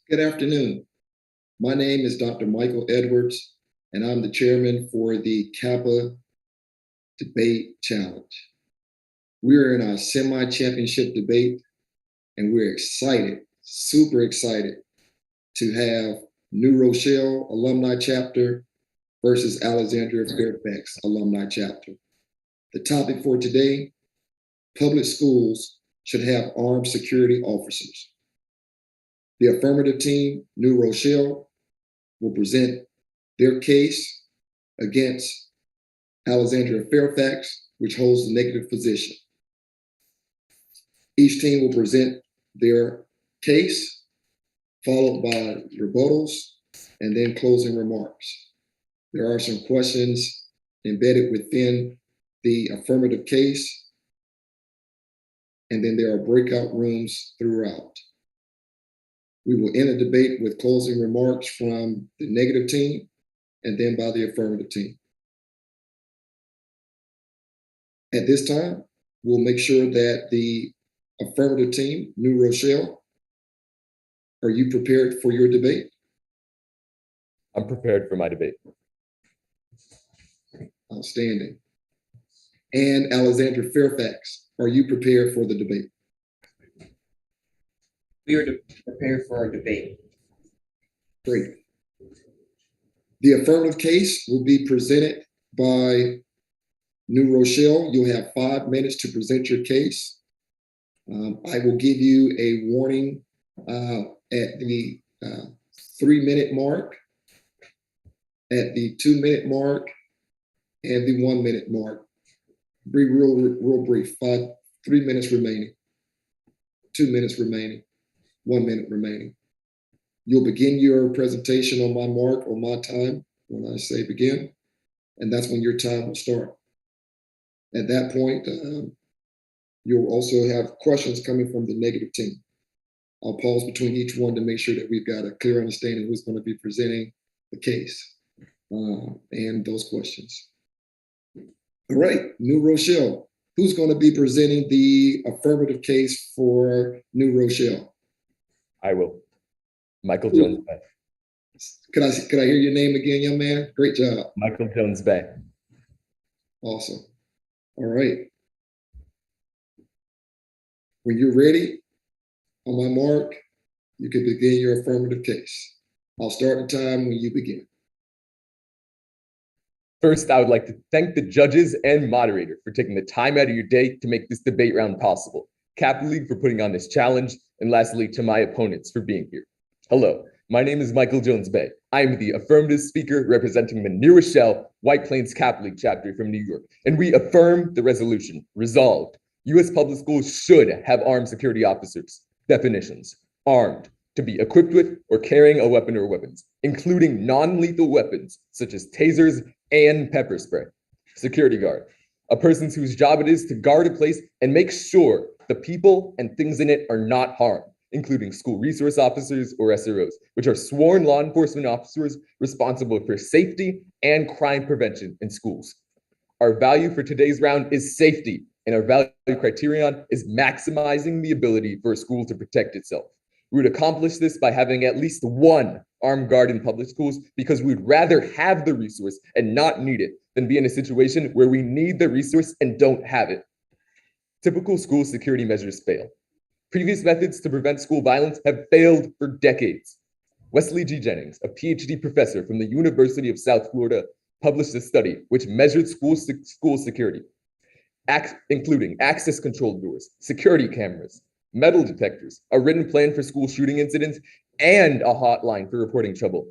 Good afternoon. My name is Dr. Michael Edwards, and I'm the chairman for the Kappa Debate Challenge. We're in our semi-championship debate, and we're excited, super excited, to have New Rochelle Alumni Chapter versus Alexandria-Fairfax Alumni Chapter. The topic for today, public schools should have armed security officers. The affirmative team, New Rochelle, will present their case against Alexandria-Fairfax, which holds the negative position. Each team will present their case, followed by rebuttals, and then closing remarks. There are some questions embedded within the affirmative case, and then there are breakout rooms throughout. We will end the debate with closing remarks from the negative team and then by the affirmative team. At this time, we'll make sure that the affirmative team, New Rochelle, are you prepared for your debate? I'm prepared for my debate. Outstanding. And Alexandria-Fairfax, are you prepared for the debate? We are prepared for our debate. Great. The affirmative case will be presented by New Rochelle. You'll have 5 minutes to present your case. I will give you a warning at the 3-minute mark, at the 2-minute mark, and the 1-minute mark. Be real brief. 3 minutes remaining, 2 minutes remaining, 1 minute remaining. You'll begin your presentation on my mark or my time when I say begin, and that's when your time will start. At that point, you'll also have questions coming from the negative team. I'll pause between each one to make sure that we've got a clear understanding of who's going to be presenting the case and those questions. All right, New Rochelle, who's going to be presenting the affirmative case for New Rochelle? I will. Michael Jones Bay. Could I hear your name again, young man? Great job. Michael Jones Bay. Awesome. All right. When you're ready, on my mark, you can begin your affirmative case. I'll start the time when you begin. First, I would like to thank the judges and moderator for taking the time out of your day to make this debate round possible, Kappa League for putting on this challenge, and lastly, to my opponents for being here. Hello, my name is Michael Jones Bay. I am the affirmative speaker representing the New Rochelle White Plains Kappa League chapter from New York, and we affirm the resolution. Resolved, U.S. public schools should have armed security officers. Definitions: armed, to be equipped with or carrying a weapon or weapons, including non-lethal weapons such as tasers and pepper spray. Security guard, a person whose job it is to guard a place and make sure the people and things in it are not harmed, including school resource officers or SROs, which are sworn law enforcement officers responsible for safety and crime prevention in schools. Our value for today's round is safety, and our value criterion is maximizing the ability for a school to protect itself. We would accomplish this by having at least one armed guard in public schools because we'd rather have the resource and not need it than be in a situation where we need the resource and don't have it. Typical school security measures fail. Previous methods to prevent school violence have failed for decades. Wesley G. Jennings, a PhD professor from the University of South Florida, published a study which measured school security, including access control doors, security cameras, metal detectors, a written plan for school shooting incidents, and a hotline for reporting trouble.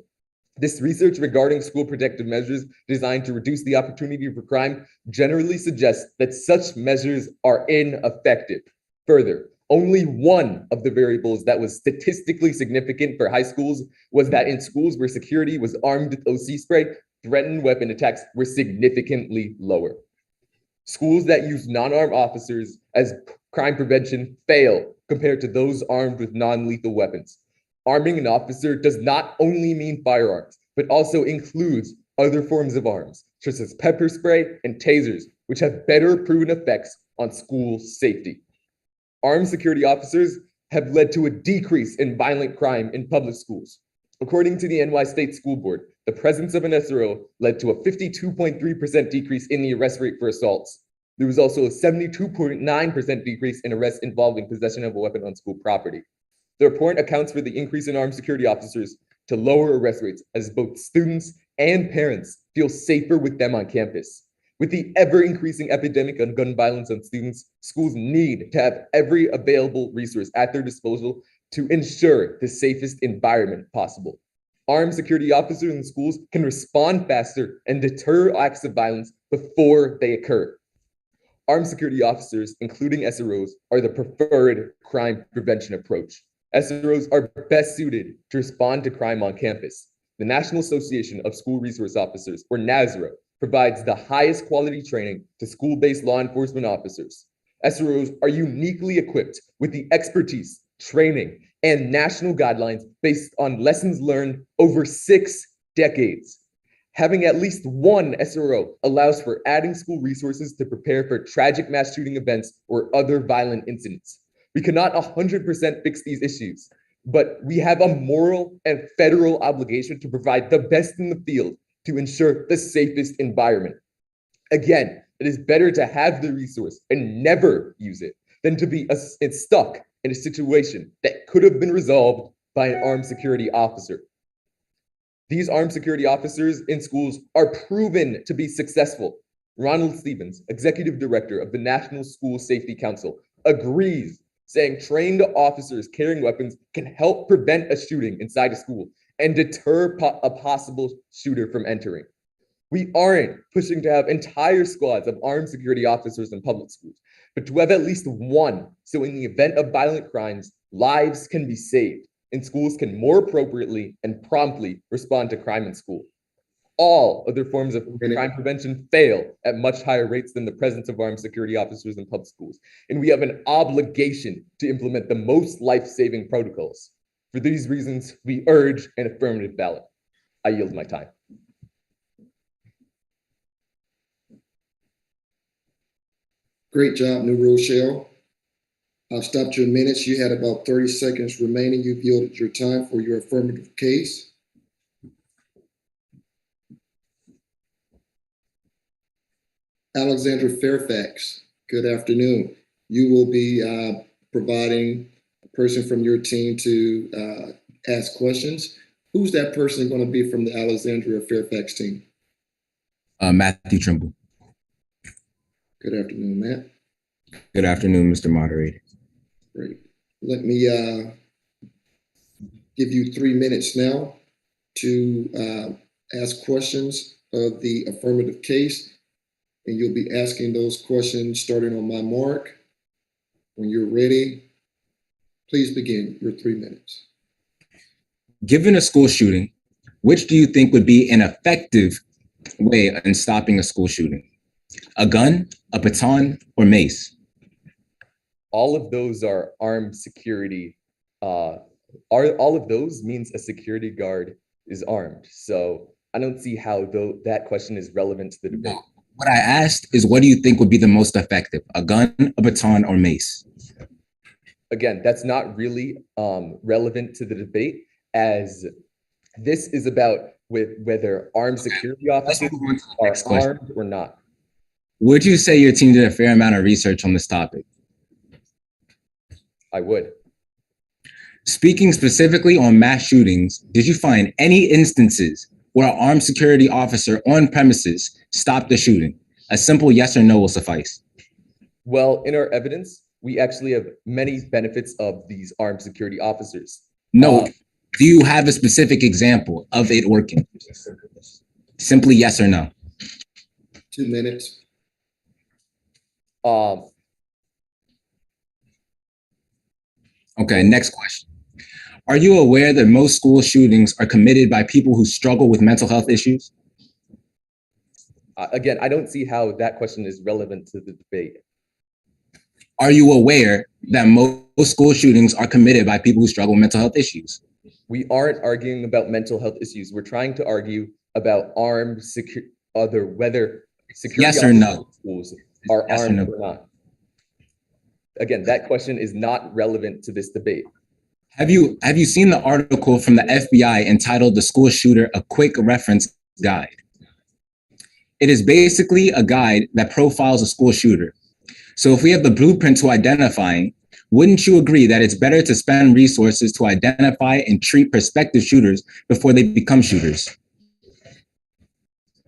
This research regarding school protective measures designed to reduce the opportunity for crime generally suggests that such measures are ineffective. Further, only one of the variables that was statistically significant for high schools was that in schools where security was armed with OC spray, threatened weapon attacks were significantly lower. Schools that use non-armed officers as crime prevention fail compared to those armed with non-lethal weapons. Arming an officer does not only mean firearms, but also includes other forms of arms, such as pepper spray and tasers, which have better proven effects on school safety. Armed security officers have led to a decrease in violent crime in public schools. According to the NY State School Board, the presence of an SRO led to a 52.3% decrease in the arrest rate for assaults. There was also a 72.9% decrease in arrests involving possession of a weapon on school property. The report accounts for the increase in armed security officers to lower arrest rates as both students and parents feel safer with them on campus. With the ever-increasing epidemic of gun violence on students, schools need to have every available resource at their disposal to ensure the safest environment possible. Armed security officers in schools can respond faster and deter acts of violence before they occur. Armed security officers, including SROs, are the preferred crime prevention approach. SROs are best suited to respond to crime on campus. The National Association of School Resource Officers, or NASRO, provides the highest quality training to school-based law enforcement officers. SROs are uniquely equipped with the expertise, training, and national guidelines based on lessons learned over 6 decades. Having at least one SRO allows for adding school resources to prepare for tragic mass shooting events or other violent incidents. We cannot 100% fix these issues, but we have a moral and federal obligation to provide the best in the field to ensure the safest environment. Again, it is better to have the resource and never use it than to be stuck in a situation that could have been resolved by an armed security officer. These armed security officers in schools are proven to be successful. Ronald Stevens, executive director of the National School Safety Council, agrees, saying trained officers carrying weapons can help prevent a shooting inside a school and deter a possible shooter from entering. We aren't pushing to have entire squads of armed security officers in public schools, but to have at least one, so in the event of violent crimes, lives can be saved and schools can more appropriately and promptly respond to crime in school. All other forms of crime prevention fail at much higher rates than the presence of armed security officers in public schools, and we have an obligation to implement the most life-saving protocols. For these reasons, we urge an affirmative ballot. I yield my time. Great job, New Rochelle. I've stopped your minutes. You had about 30 seconds remaining. You've yielded your time for your affirmative case. Alexandria-Fairfax, good afternoon. You will be providing a person from your team to ask questions. Who's that person going to be from the Alexandria-Fairfax team? Matthew Trimble. Good afternoon, Matt. Good afternoon, Mr. Moderator. Great. Let me give you 3 minutes now to ask questions of the affirmative case. And you'll be asking those questions starting on my mark. When you're ready, please begin your 3 minutes. Given a school shooting, which do you think would be an effective way in stopping a school shooting? A gun, a baton, or mace? All of those are armed security. All of those means a security guard is armed. So I don't see how that question is relevant to the debate. No. What I asked is, what do you think would be the most effective? A gun, a baton, or mace? Again, that's not really relevant to the debate, as this is about whether armed security officers are armed or not. Would you say your team did a fair amount of research on this topic? I would. Speaking specifically on mass shootings, did you find any instances where an armed security officer on premises stopped the shooting? A simple yes or no will suffice. Well, in our evidence, we actually have many benefits of these armed security officers. No, do you have a specific example of it working? Simply yes or no. 2 minutes. Okay, next question. Are you aware that most school shootings are committed by people who struggle with mental health issues? Again, I don't see how that question is relevant to the debate. Are you aware that most school shootings are committed by people who struggle with mental health issues? We aren't arguing about mental health issues. We're trying to argue about whether security yes or no. schools are Yes armed or not. Again, that question is not relevant to this debate. Have you seen the article from the FBI entitled "The School Shooter: A Quick Reference Guide"? It is basically a guide that profiles a school shooter. So if we have the blueprint to identifying, wouldn't you agree that it's better to spend resources to identify and treat prospective shooters before they become shooters?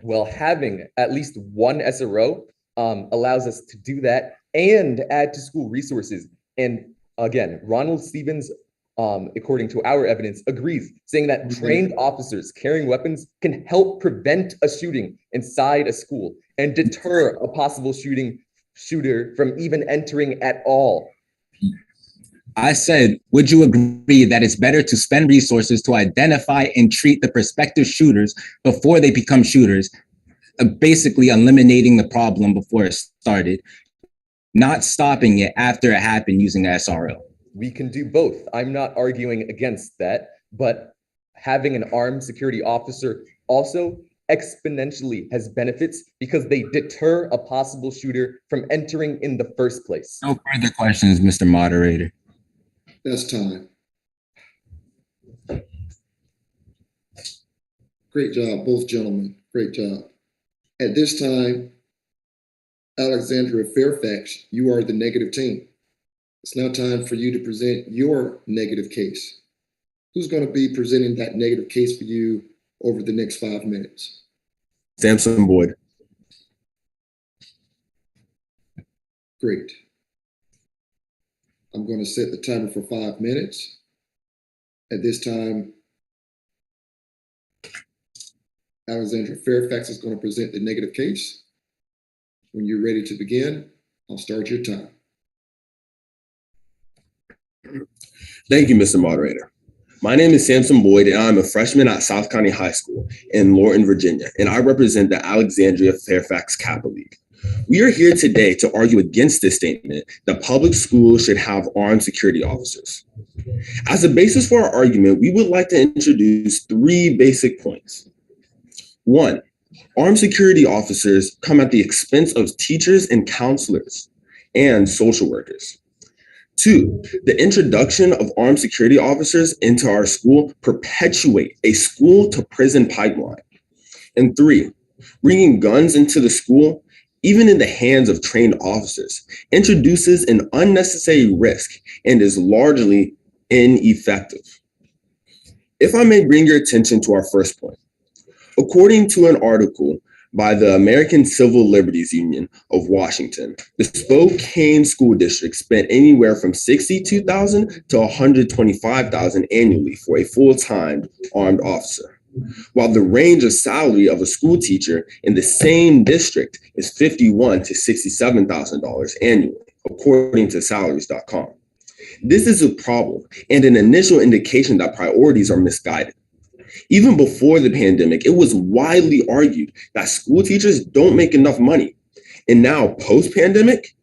Well, having at least one SRO allows us to do that and add to school resources. And again, Ronald Stevens, according to our evidence, agrees, saying that trained officers carrying weapons can help prevent a shooting inside a school and deter a possible shooter from even entering at all. I said, would you agree that it's better to spend resources to identify and treat the prospective shooters before they become shooters, basically eliminating the problem before it started, not stopping it after it happened using the SRO? We can do both. I'm not arguing against that, but having an armed security officer also exponentially has benefits because they deter a possible shooter from entering in the first place. No further questions, Mr. Moderator. That's time. Great job, both gentlemen. Great job. At this time, Alexandria-Fairfax, you are the negative team. It's now time for you to present your negative case. Who's going to be presenting that negative case for you over the next 5 minutes? Samson Boyd. Great. I'm going to set the timer for 5 minutes. At this time, Alexandria-Fairfax is going to present the negative case. When you're ready to begin, I'll start your time. Thank you, Mr. Moderator. My name is Samson Boyd, and I'm a freshman at South County High School in Lorton, Virginia, and I represent the Alexandria-Fairfax Kappa League. We are here today to argue against this statement that public schools should have armed security officers. As a basis for our argument, we would like to introduce 3 basic points. 1, armed security officers come at the expense of teachers and counselors and social workers. 2, the introduction of armed security officers into our school perpetuate a school-to-prison pipeline. And 3, bringing guns into the school, even in the hands of trained officers, introduces an unnecessary risk and is largely ineffective. If I may bring your attention to our first point. According to an article by the American Civil Liberties Union of Washington, the Spokane School District spent anywhere from $62,000 to $125,000 annually for a full-time armed officer, while the range of salary of a school teacher in the same district is $51,000 to $67,000 annually, according to salaries.com. This is a problem and an initial indication that priorities are misguided. Even before the pandemic, it was widely argued that school teachers don't make enough money. And now, post-pandemic,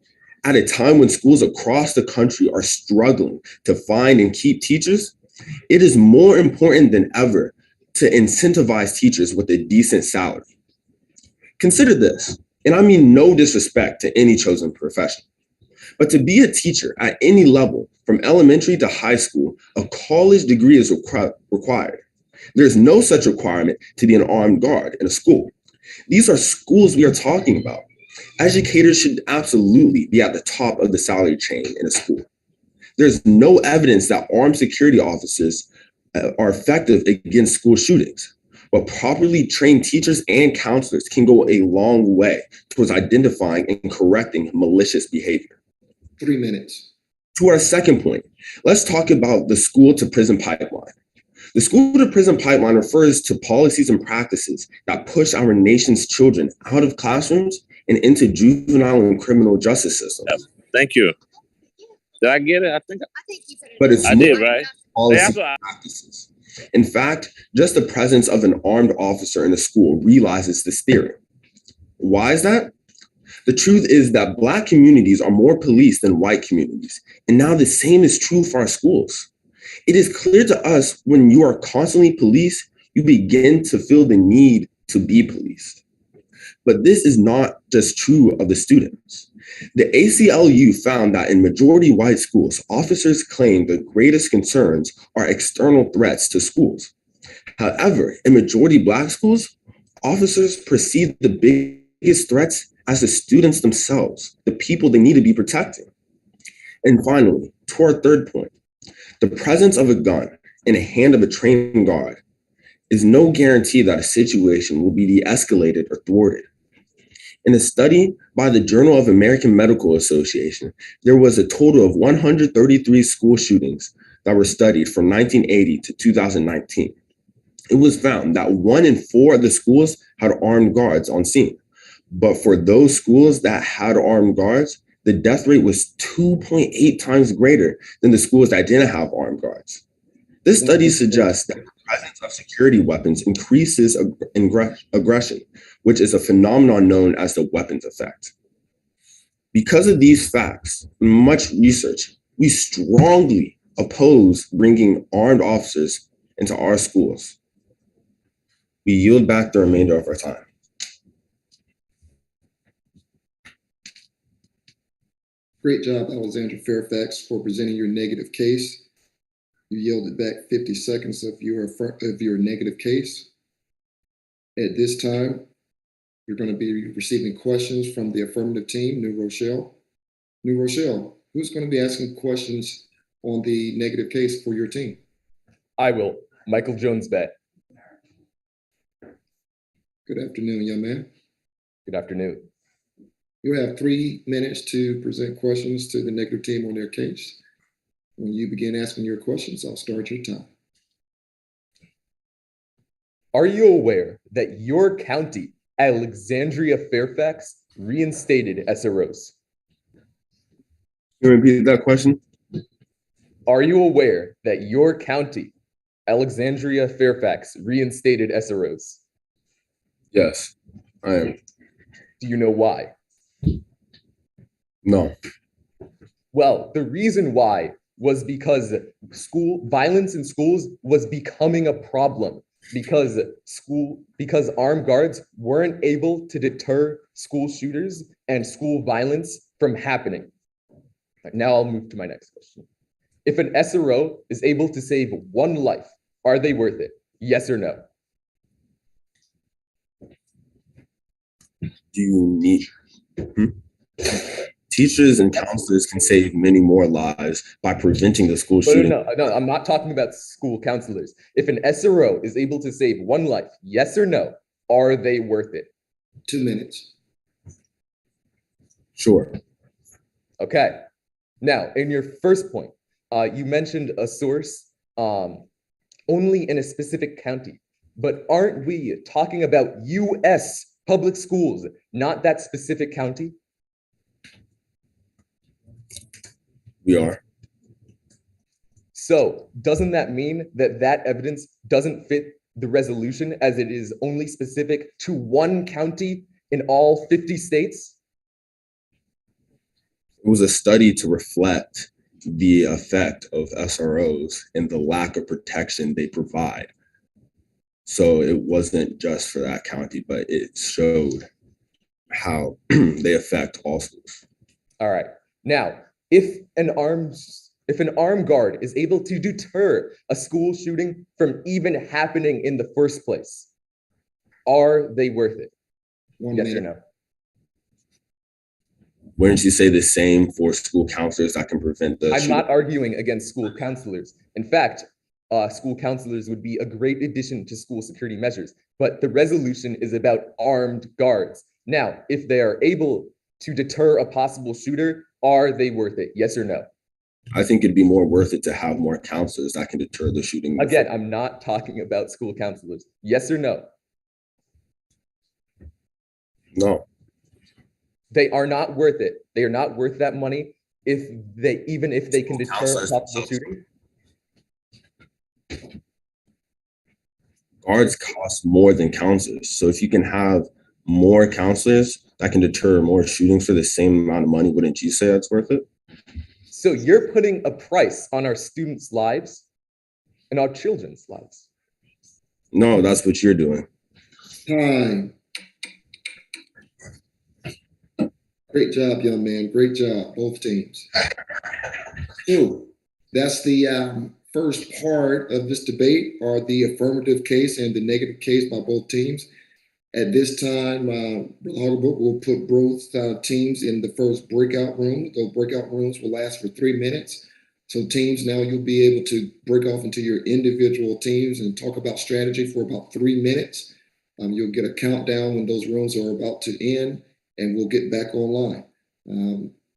at a time when schools across the country are struggling to find and keep teachers, it is more important than ever to incentivize teachers with a decent salary. Consider this, and I mean no disrespect to any chosen profession, but to be a teacher at any level, from elementary to high school, a college degree is required. There's no such requirement to be an armed guard in a school. These are schools we are talking about. Educators should absolutely be at the top of the salary chain in a school. There's no evidence that armed security officers are effective against school shootings, but properly trained teachers and counselors can go a long way towards identifying and correcting malicious behavior. 3 minutes. To our second point, let's talk about the school-to-prison pipeline. The school-to-prison pipeline refers to policies and practices that push our nation's children out of classrooms and into juvenile and criminal justice systems. Thank you. Did I get it? I think you said it. But it's I did, right? policies and practices. In fact, just the presence of an armed officer in a school realizes this theory. Why is that? The truth is that Black communities are more policed than white communities, and now the same is true for our schools. It is clear to us when you are constantly policed, you begin to feel the need to be policed. But this is not just true of the students. The ACLU found that in majority white schools, officers claim the greatest concerns are external threats to schools. However, in majority Black schools, officers perceive the biggest threats as the students themselves, the people they need to be protecting. And finally, to our third point, the presence of a gun in the hand of a trained guard is no guarantee that a situation will be de-escalated or thwarted. In a study by the Journal of American Medical Association, there was a total of 133 school shootings that were studied from 1980 to 2019. It was found that 1 in 4 of the schools had armed guards on scene. But for those schools that had armed guards, the death rate was 2.8 times greater than the schools that didn't have armed guards. This study suggests that the presence of security weapons increases aggression, which is a phenomenon known as the weapons effect. Because of these facts and much research, we strongly oppose bringing armed officers into our schools. We yield back the remainder of our time. Great job, Alexandria-Fairfax, for presenting your negative case. You yielded back 50 seconds of your negative case. At this time, you're going to be receiving questions from the affirmative team, New Rochelle. New Rochelle, who's going to be asking questions on the negative case for your team? I will. Michael Jones Bet. Good afternoon, young man. Good afternoon. You have 3 minutes to present questions to the negative team on their case. When you begin asking your questions, I'll start your time. Are you aware that your county, Alexandria-Fairfax, reinstated SROs? Can you repeat that question? Are you aware that your county, Alexandria-Fairfax, reinstated SROs? Yes, I am. Do you know why? No. Well, the reason why was because school violence in schools was becoming a problem because armed guards weren't able to deter school shooters and school violence from happening. Now I'll move to my next question. If an SRO is able to save one life, are they worth it? Yes or no? Do you need? Teachers and counselors can save many more lives by preventing the school shooting. No, I'm not talking about school counselors. If an SRO is able to save one life, yes or no, are they worth it? 2 minutes. Sure. Okay. Now, in your first point, you mentioned a source only in a specific county, but aren't we talking about U.S. public schools, not that specific county? We are. So doesn't that mean that that evidence doesn't fit the resolution as it is only specific to one county in all 50 states? It was a study to reflect the effect of SROs and the lack of protection they provide. So it wasn't just for that county, but it showed how they affect all schools. All right. Now, if an armed guard is able to deter a school shooting from even happening in the first place, are they worth it? 1 Yes minute. or no? Wouldn't you say the same for school counselors that can prevent the I'm shooting? not arguing against school counselors. In fact, school counselors would be a great addition to school security measures, but the resolution is about armed guards. Now, if they are able to deter a possible shooter, are they worth it? Yes or no? I think it'd be more worth it to have more counselors that can deter the shooting. Again, I'm not talking about school counselors. Yes or no? No. They are not worth it. They are not worth that money even if they can deter a possible shooting. Guards cost more than counselors. So if you can have more counselors that can deter more shootings for the same amount of money, wouldn't you say that's worth it? So you're putting a price on our students' lives and our children's lives. No, that's what you're doing. Time. Great job, young man. Great job, both teams. So that's the first part of this debate, are the affirmative case and the negative case by both teams. At this time, Brother Hogglebrook will put both teams in the first breakout room. Those breakout rooms will last for 3 minutes. So teams, now you'll be able to break off into your individual teams and talk about strategy for about 3 minutes. You'll get a countdown when those rooms are about to end, and we'll get back online.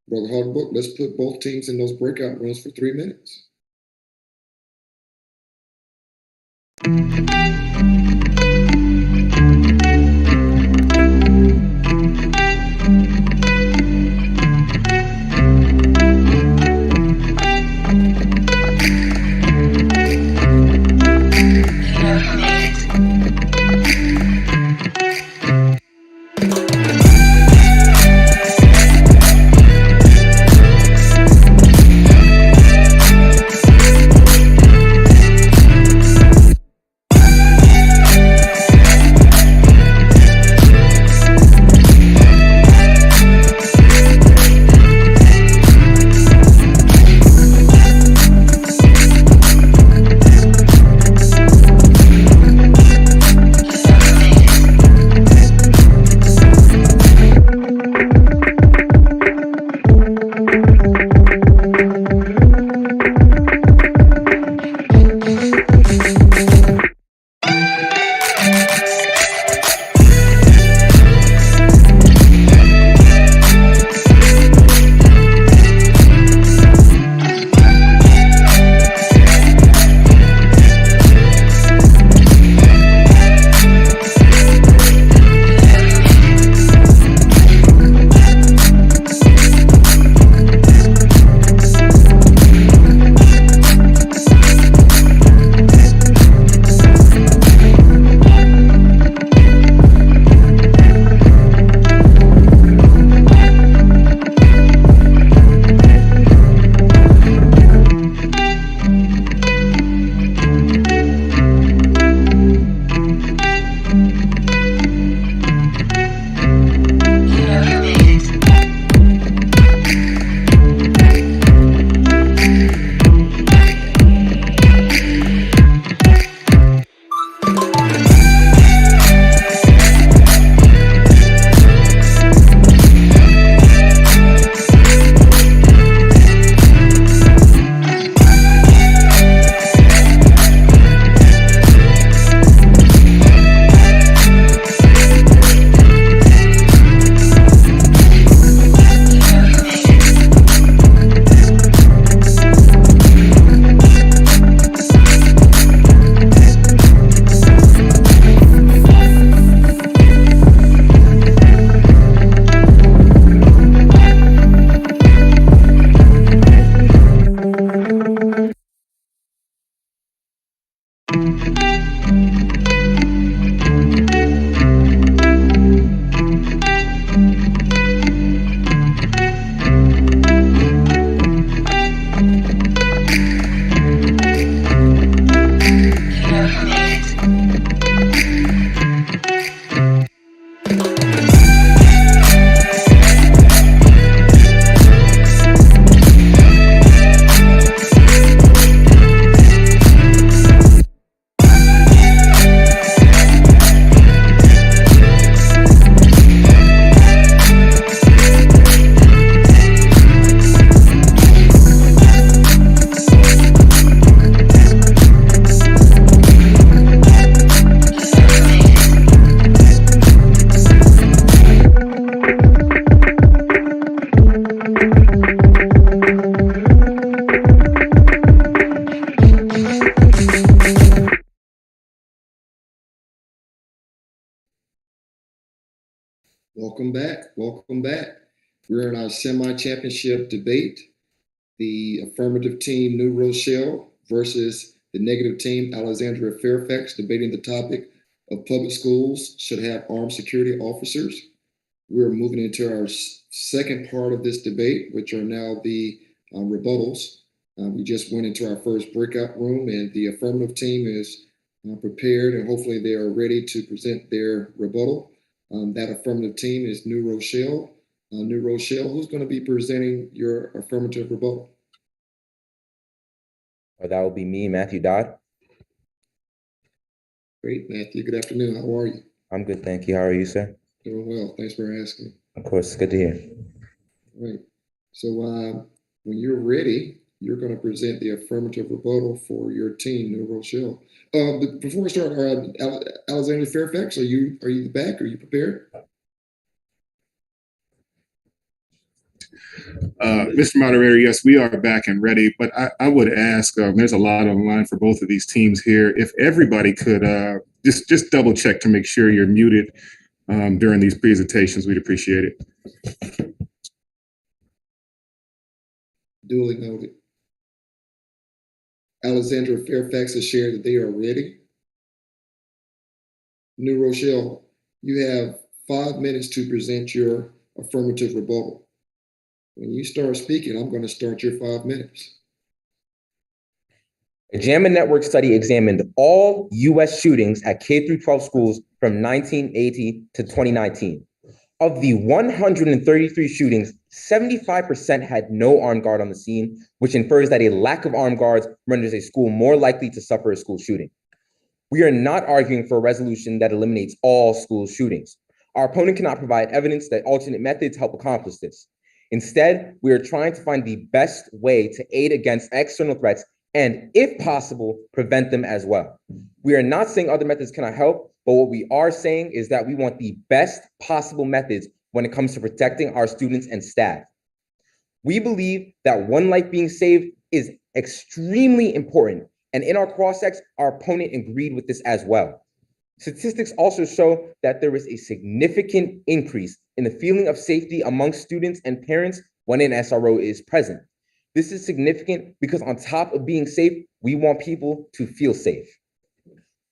Brother Hogglebrook, let's put both teams in those breakout rooms for 3 minutes. Welcome back. Welcome back. We're in our semi-championship debate. The affirmative team, New Rochelle, versus the negative team, Alexandria-Fairfax, debating the topic of public schools should have armed security officers. We're moving into our second part of this debate, which are now the rebuttals. We just went into our first breakout room, and the affirmative team is prepared, and hopefully they are ready to present their rebuttal. That affirmative team is New Rochelle. New Rochelle, who's going to be presenting your affirmative rebuttal? That will be me, Matthew Dodd. Great, Matthew. Good afternoon. How are you? I'm good, thank you. How are you, sir? Doing well. Thanks for asking. Of course, good to hear. All right. So when you're ready, you're going to present the affirmative rebuttal for your team, New Rochelle. But before we start, Alexandria-Fairfax, are you back? Are you prepared? Mr. Moderator, yes, we are back and ready, but I would ask, there's a lot on the line for both of these teams here. If everybody could just double check to make sure you're muted during these presentations, we'd appreciate it. Duly noted. Alexandria-Fairfax has shared that they are ready. New Rochelle, you have 5 minutes to present your affirmative rebuttal. When you start speaking, I'm going to start your 5 minutes. A JAMA Network study examined all U.S. shootings at K-12 schools from 1980 to 2019. Of the 133 shootings, 75% had no armed guard on the scene, which infers that a lack of armed guards renders a school more likely to suffer a school shooting. We are not arguing for a resolution that eliminates all school shootings. Our opponent cannot provide evidence that alternate methods help accomplish this. Instead, we are trying to find the best way to aid against external threats and, if possible, prevent them as well. We are not saying other methods cannot help, but what we are saying is that we want the best possible methods when it comes to protecting our students and staff. We believe that one life being saved is extremely important, and in our cross-checks, our opponent agreed with this as well. Statistics also show that there is a significant increase in the feeling of safety among students and parents when an SRO is present. This is significant because on top of being safe, we want people to feel safe.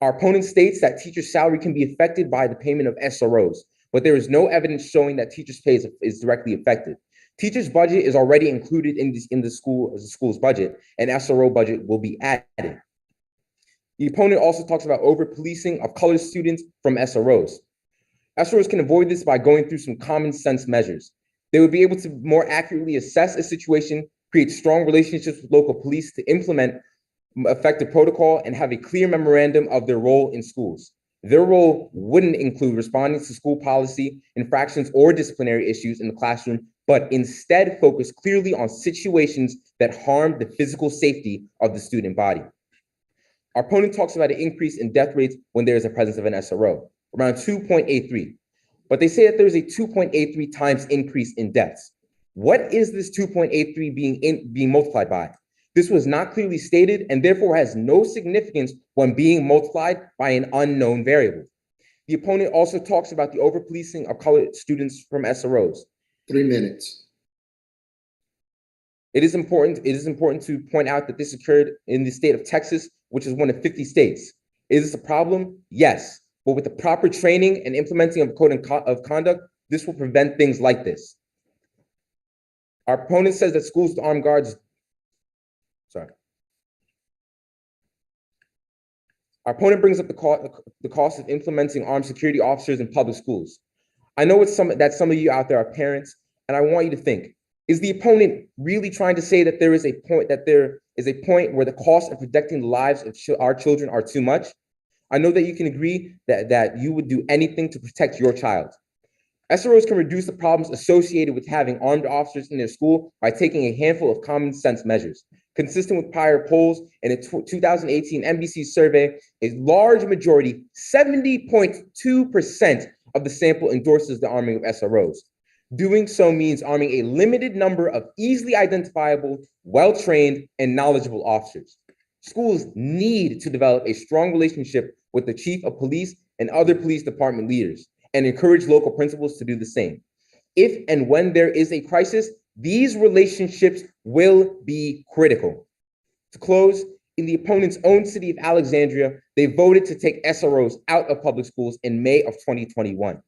Our opponent states that teachers' salary can be affected by the payment of SROs, but there is no evidence showing that teachers' pay is directly affected. Teachers' budget is already included in the school's budget, and SRO budget will be added. The opponent also talks about over-policing of colored students from SROs. SROs can avoid this by going through some common sense measures. They would be able to more accurately assess a situation, create strong relationships with local police to implement effective protocol, and have a clear memorandum of their role in schools. Their role wouldn't include responding to school policy, infractions, or disciplinary issues in the classroom, but instead focus clearly on situations that harm the physical safety of the student body. Our opponent talks about an increase in death rates when there is a presence of an SRO, around 2.83. But they say that there's a 2.83 times increase in deaths. What is this 2.83 being multiplied by? This was not clearly stated and therefore has no significance when being multiplied by an unknown variable. The opponent also talks about the over-policing of colored students from SROs. 3 minutes. It is important to point out that this occurred in the state of Texas, which is one of 50 states. Is this a problem? Yes. But with the proper training and implementing of code of conduct, this will prevent things like this. Our opponent says that schools with armed guards, Our opponent brings up the cost of implementing armed security officers in public schools. I know that some of you out there are parents, and I want you to think, is the opponent really trying to say that there is a point where the cost of protecting the lives of our children are too much? I know that you can agree that you would do anything to protect your child. SROs can reduce the problems associated with having armed officers in their school by taking a handful of common sense measures. Consistent with prior polls, in a 2018 NBC survey, a large majority, 70.2% of the sample endorses the arming of SROs. Doing so means arming a limited number of easily identifiable, well-trained, and knowledgeable officers. Schools need to develop a strong relationship with the chief of police and other police department leaders, and encourage local principals to do the same. If and when there is a crisis, these relationships will be critical. To close, in the opponent's own city of Alexandria, they voted to take SROs out of public schools in May of 2021.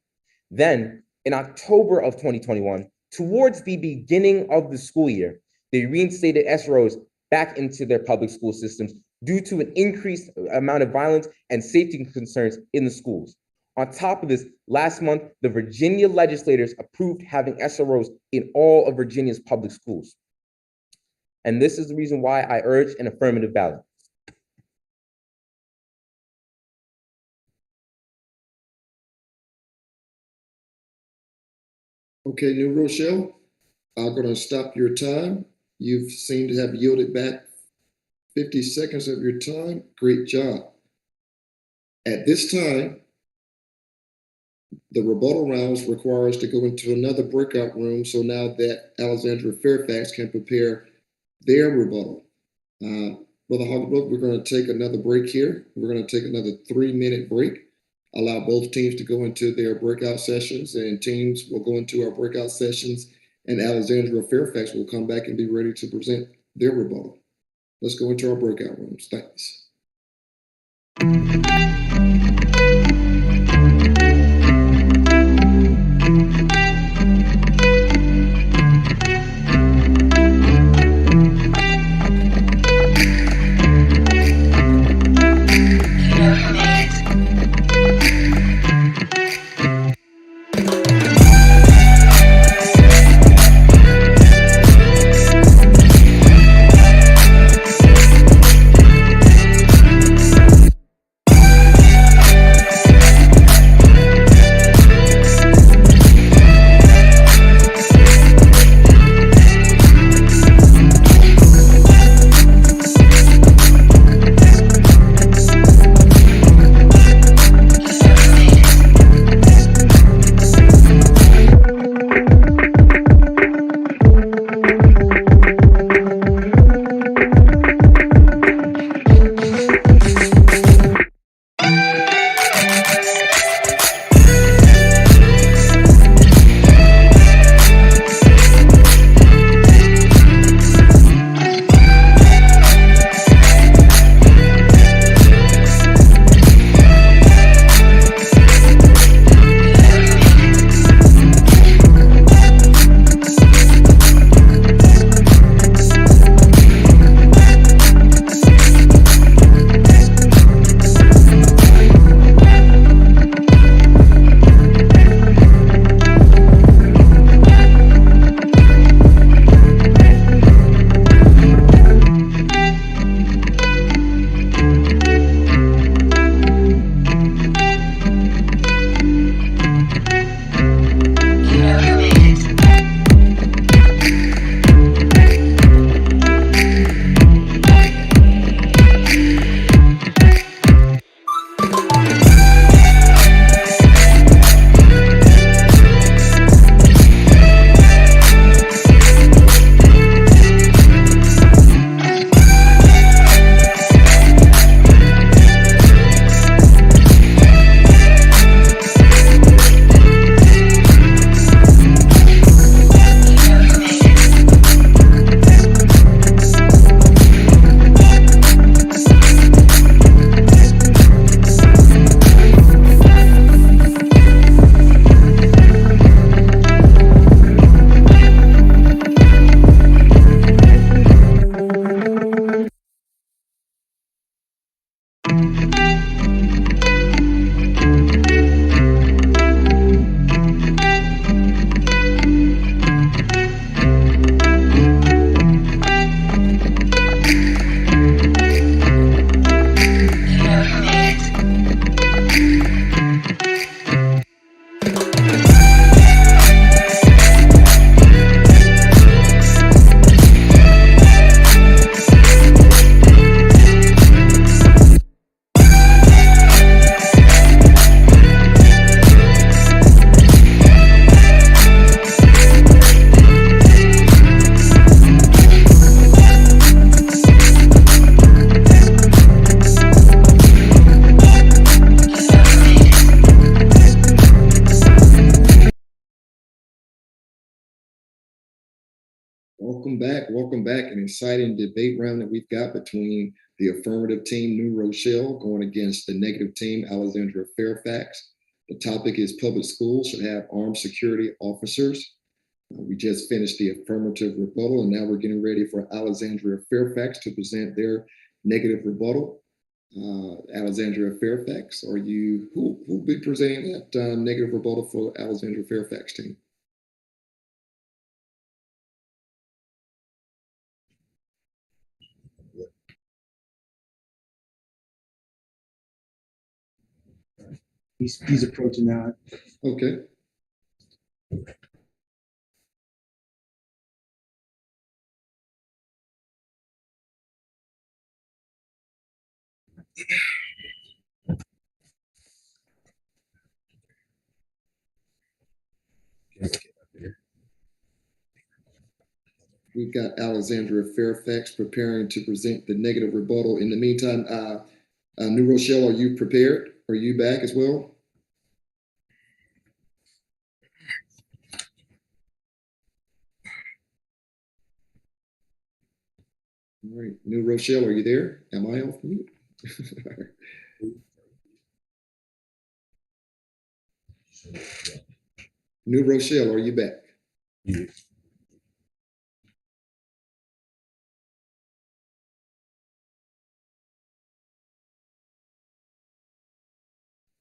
Then, in October of 2021, towards the beginning of the school year, they reinstated SROs back into their public school systems due to an increased amount of violence and safety concerns in the schools. On top of this, last month, the Virginia legislators approved having SROs in all of Virginia's public schools. And this is the reason why I urge an affirmative ballot. Okay, New Rochelle, I'm going to stop your time. You seem to have yielded back 50 seconds of your time. Great job. At this time, the rebuttal rounds require us to go into another breakout room. So now that Alexandria-Fairfax can prepare their rebuttal. Brother Hogbrook, we're going to take another break here. We're going to take another 3-minute break. Allow both teams to go into their breakout sessions, and teams will go into our breakout sessions, and Alexandria-Fairfax will come back and be ready to present their rebuttal. Let's go into our breakout rooms. Thanks. Welcome back. An exciting debate round that we've got between the affirmative team, New Rochelle, going against the negative team, Alexandria-Fairfax. The topic is public schools should have armed security officers. We just finished the affirmative rebuttal, and now we're getting ready for Alexandria-Fairfax to present their negative rebuttal. Alexandria-Fairfax. Who will be presenting that negative rebuttal for Alexandria-Fairfax team? He's approaching now. Okay. We've got Alexandria-Fairfax preparing to present the negative rebuttal. In the meantime, New Rochelle, are you prepared? Are you back as well? All right, New Rochelle, are you there? Am I off mute? New Rochelle, are you back? Yeah.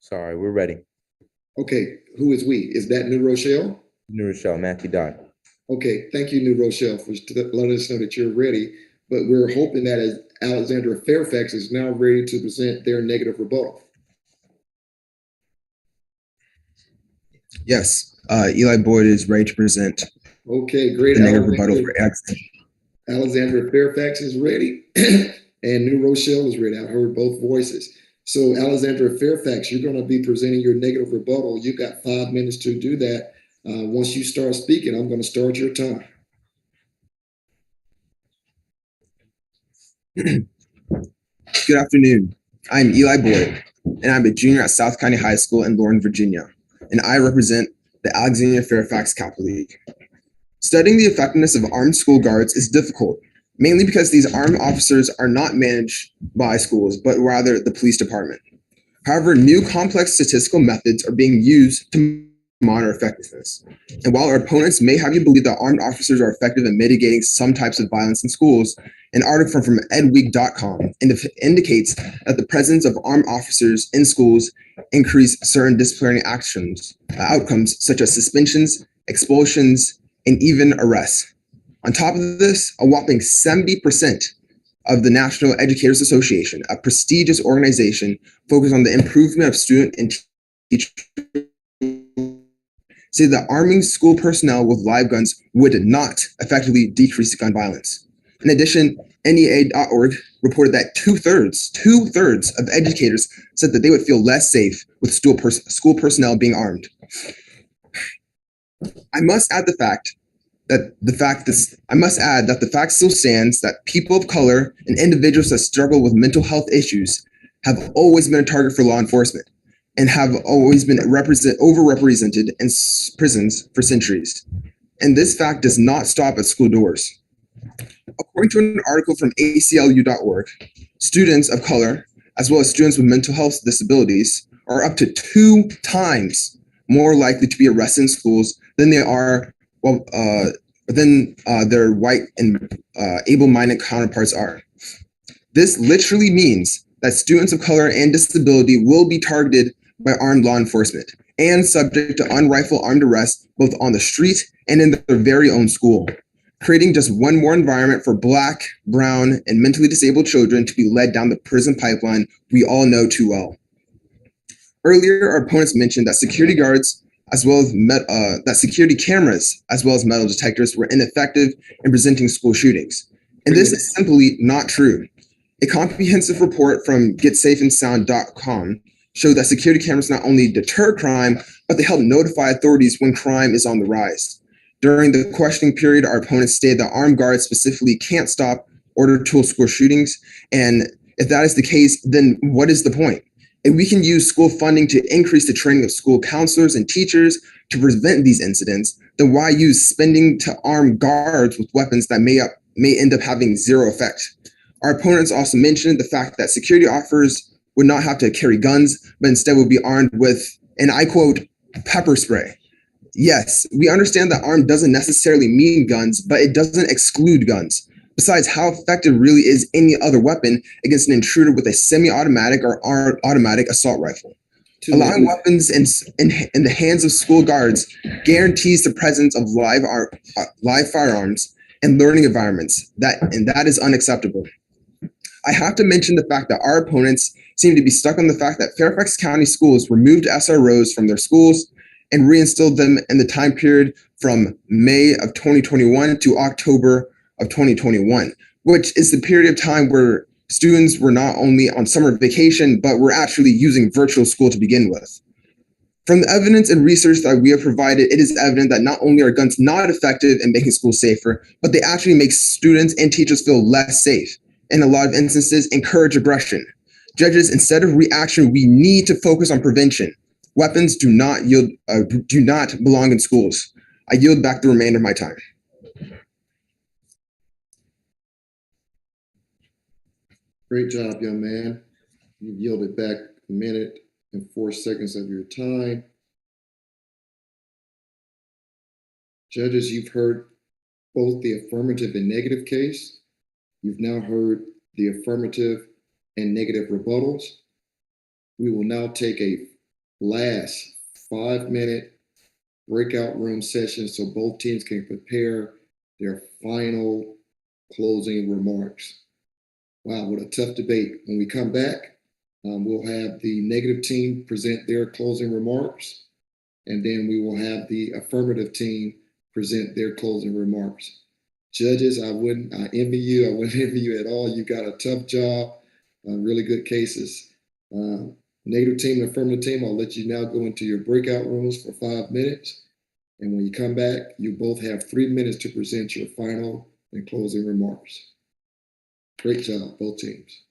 Sorry, we're ready. Okay, who is we? Is that New Rochelle? New Rochelle, Matthew Dodd. Okay, thank you, New Rochelle, for letting us know that you're ready. But we're hoping that as Alexandria-Fairfax is now ready to present their negative rebuttal. Yes, Eli Boyd is ready to present Okay, great. the negative rebuttal for Alexandria-Fairfax is ready, and New Rochelle is ready. I heard both voices. So Alexandria-Fairfax, you're going to be presenting your negative rebuttal. You've got 5 minutes to do that. Once you start speaking, I'm going to start your time. Good afternoon. I'm Eli Boyd, and I'm a junior at South County High School in Lauren, Virginia, and I represent the Alexandria-Fairfax Kappa League. Studying the effectiveness of armed school guards is difficult, mainly because these armed officers are not managed by schools, but rather the police department. However, new complex statistical methods are being used to monitor effectiveness. And while our opponents may have you believe that armed officers are effective in mitigating some types of violence in schools, an article from edweek.com indicates that the presence of armed officers in schools increase certain disciplinary outcomes such as suspensions, expulsions, and even arrests. On top of this, a whopping 70% of the National Educators Association, a prestigious organization focused on the improvement of student and teacher, say that arming school personnel with live guns would not effectively decrease gun violence. In addition, NEA.org reported that two-thirds of educators said that they would feel less safe with school personnel being armed. I must add that the fact still stands that people of color and individuals that struggle with mental health issues have always been a target for law enforcement and have always been overrepresented in prisons for centuries. And this fact does not stop at school doors. According to an article from ACLU.org, students of color, as well as students with mental health disabilities, are up to 2 times more likely to be arrested in schools than they are their white and able-minded counterparts are. This literally means that students of color and disability will be targeted by armed law enforcement and subject to unrifled armed arrest both on the street and in their very own school, creating just one more environment for Black, brown, and mentally disabled children to be led down the prison pipeline we all know too well. Earlier, our opponents mentioned that security guards, as well as that security cameras, as well as metal detectors, were ineffective in preventing school shootings. And this is simply not true. A comprehensive report from GetSafeAndSound.com showed that security cameras not only deter crime, but they help notify authorities when crime is on the rise. During the questioning period, our opponents stated that armed guards specifically can't stop or deter school shootings. And if that is the case, then what is the point? If we can use school funding to increase the training of school counselors and teachers to prevent these incidents, then why use spending to arm guards with weapons that may end up having zero effect? Our opponents also mentioned the fact that security officers would not have to carry guns, but instead would be armed with, and I quote, pepper spray. Yes, we understand that armed doesn't necessarily mean guns, but it doesn't exclude guns. Besides, how effective really is any other weapon against an intruder with a semi-automatic or automatic assault rifle? Allowing weapons in the hands of school guards guarantees the presence of live firearms in learning environments, and that is unacceptable. I have to mention the fact that our opponents seem to be stuck on the fact that Fairfax County schools removed SROs from their schools and reinstilled them in the time period from May of 2021 to October of 2021, which is the period of time where students were not only on summer vacation, but were actually using virtual school to begin with. From the evidence and research that we have provided, it is evident that not only are guns not effective in making schools safer, but they actually make students and teachers feel less safe. In a lot of instances, encourage aggression. Judges, instead of reaction, we need to focus on prevention. Weapons do not belong in schools. I yield back the remainder of my time. Great job, young man. You yielded back 1 minute and 4 seconds of your time. Judges, you've heard both the affirmative and negative case. You've now heard the affirmative and negative rebuttals. We will now take a last 5-minute breakout room session so both teams can prepare their final closing remarks. Wow, what a tough debate. When we come back, we'll have the negative team present their closing remarks, and then we will have the affirmative team present their closing remarks. Judges, I envy you. I wouldn't envy you at all. You got a tough job, really good cases. Negative team and affirmative team, I'll let you now go into your breakout rooms for 5 minutes. And when you come back, you both have 3 minutes to present your final and closing remarks. Great job, both teams.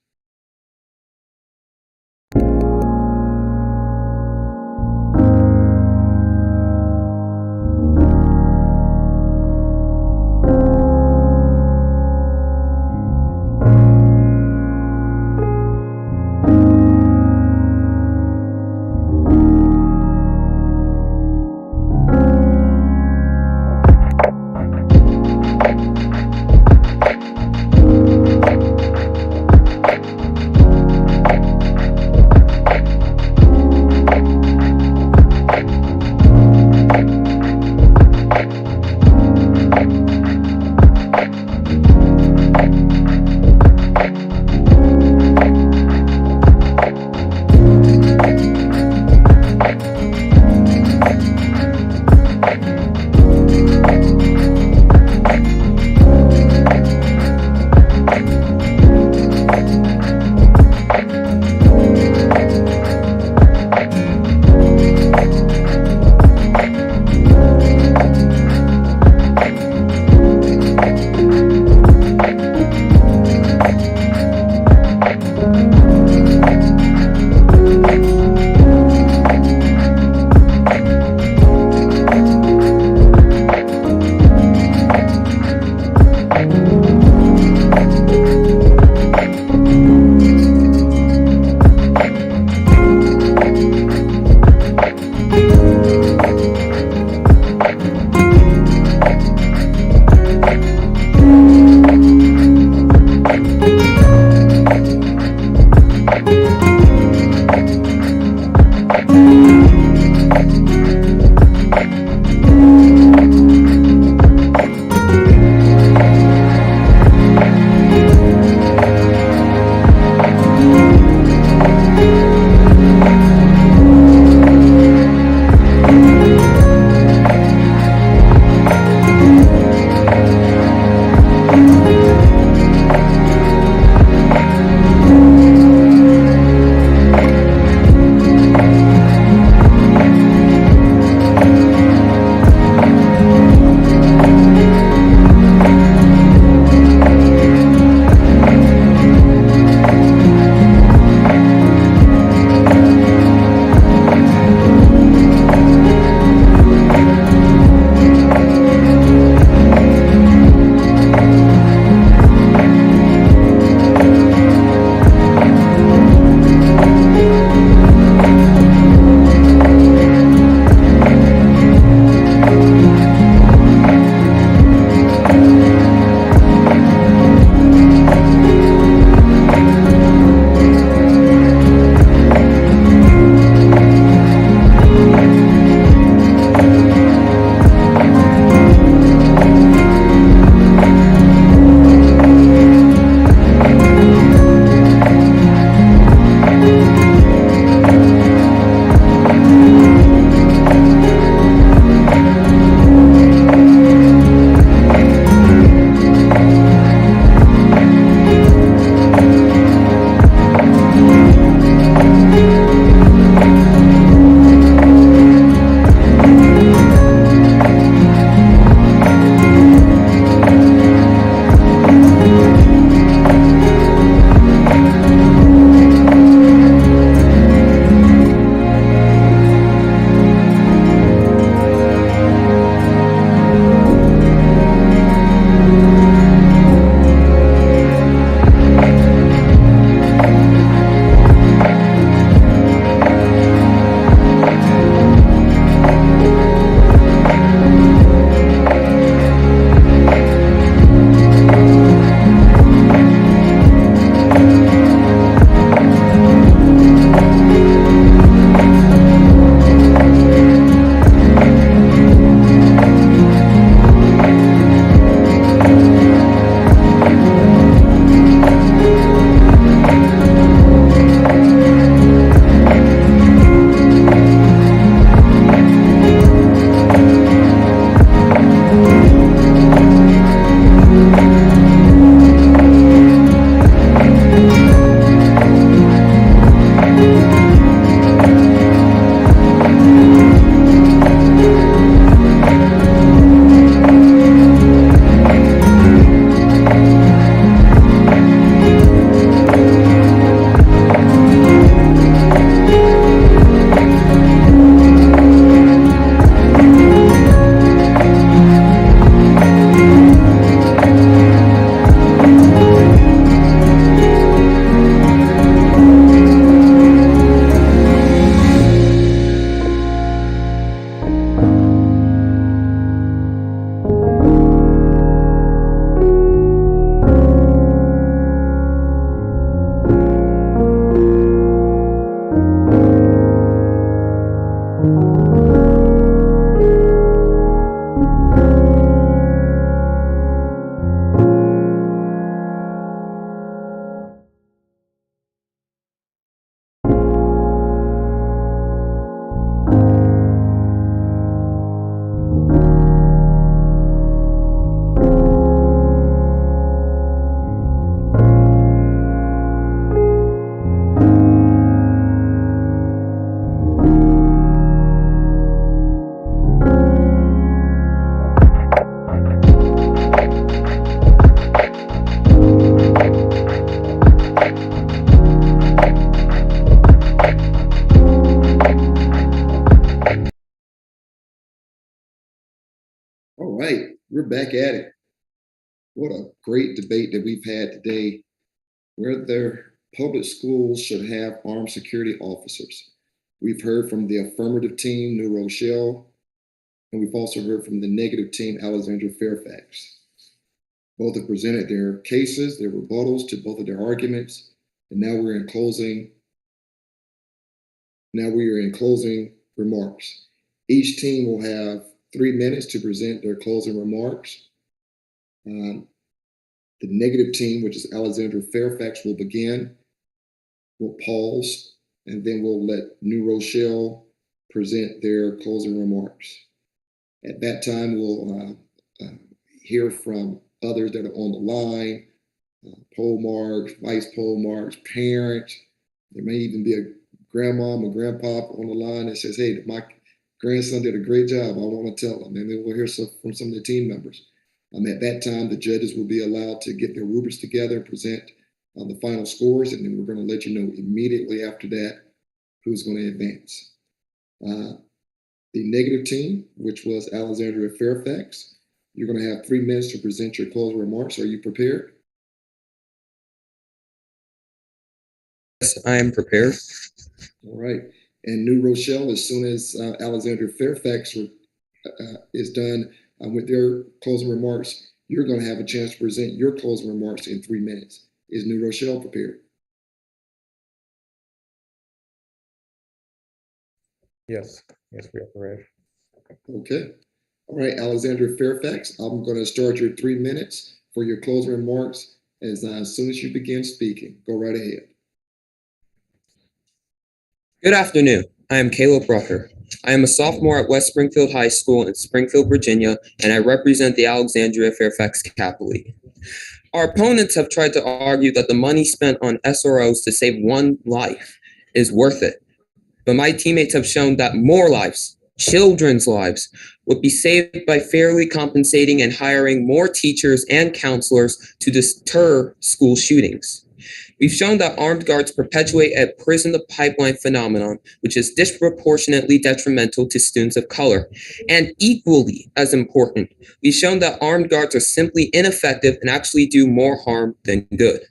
back at it. What a great debate that we've had today, whether public schools should have armed security officers. We've heard from the affirmative team, New Rochelle, and we've also heard from the negative team, Alexandria-Fairfax. Both have presented their cases, their rebuttals to both of their arguments, and now we are in closing remarks. Each team will have 3 minutes to present their closing remarks. The negative team, which is Alexandria-Fairfax, will begin. We'll pause, and then we'll let New Rochelle present their closing remarks. At that time, we'll hear from others that are on the line, poll marks, vice poll marks, parents. There may even be a grandmom or grandpa on the line that says, hey, my grandson did a great job. I want to tell them. And then we'll hear from some of the team members. At that time, the judges will be allowed to get their rubrics together and present the final scores. And then we're going to let you know immediately after that who's going to advance. The negative team, which was Alexandria-Fairfax, you're going to have 3 minutes to present your closing remarks. Are you prepared? Yes, I am prepared. All right. And New Rochelle, as soon as Alexandria-Fairfax is done with their closing remarks, you're going to have a chance to present your closing remarks in 3 minutes. Is New Rochelle prepared? Yes, we are prepared. Okay. All right, Alexandria-Fairfax, I'm going to start your 3 minutes for your closing remarks as soon as you begin speaking. Go right ahead. Good afternoon. I am Caleb Rucker. I am a sophomore at West Springfield High School in Springfield, Virginia, and I represent the Alexandria-Fairfax Kappa League. Our opponents have tried to argue that the money spent on SROs to save one life is worth it. But my teammates have shown that more lives, children's lives, would be saved by fairly compensating and hiring more teachers and counselors to deter school shootings. We've shown that armed guards perpetuate a prison-to-pipeline phenomenon, which is disproportionately detrimental to students of color. And equally as important, we've shown that armed guards are simply ineffective and actually do more harm than good.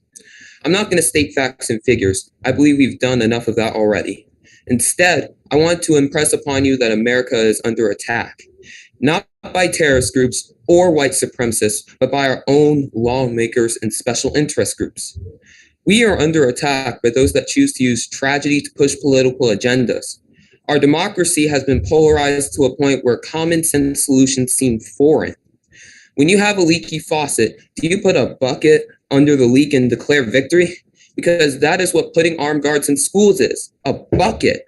I'm not going to state facts and figures. I believe we've done enough of that already. Instead, I want to impress upon you that America is under attack, not by terrorist groups or white supremacists, but by our own lawmakers and special interest groups. We are under attack by those that choose to use tragedy to push political agendas. Our democracy has been polarized to a point where common sense solutions seem foreign. When you have a leaky faucet, do you put a bucket under the leak and declare victory? Because that is what putting armed guards in schools is, a bucket.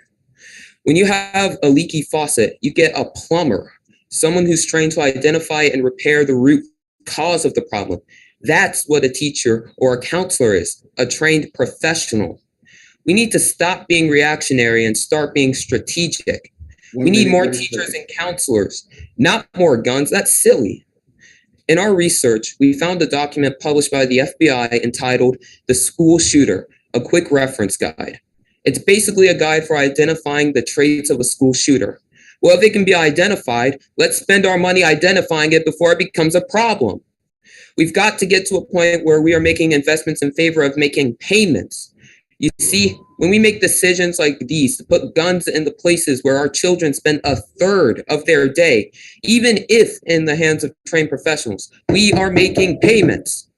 When you have a leaky faucet, you get a plumber, someone who's trained to identify and repair the root cause of the problem. That's what a teacher or a counselor is, a trained professional. We need to stop being reactionary and start being strategic. We need more teachers and counselors, not more guns. That's silly. In our research, we found a document published by the FBI entitled The School Shooter, a Quick Reference Guide. It's basically a guide for identifying the traits of a school shooter. Well, if it can be identified, let's spend our money identifying it before it becomes a problem. We've got to get to a point where we are making investments in favor of making payments. You see, when we make decisions like these to put guns in the places where our children spend a third of their day, even if in the hands of trained professionals, we are making payments.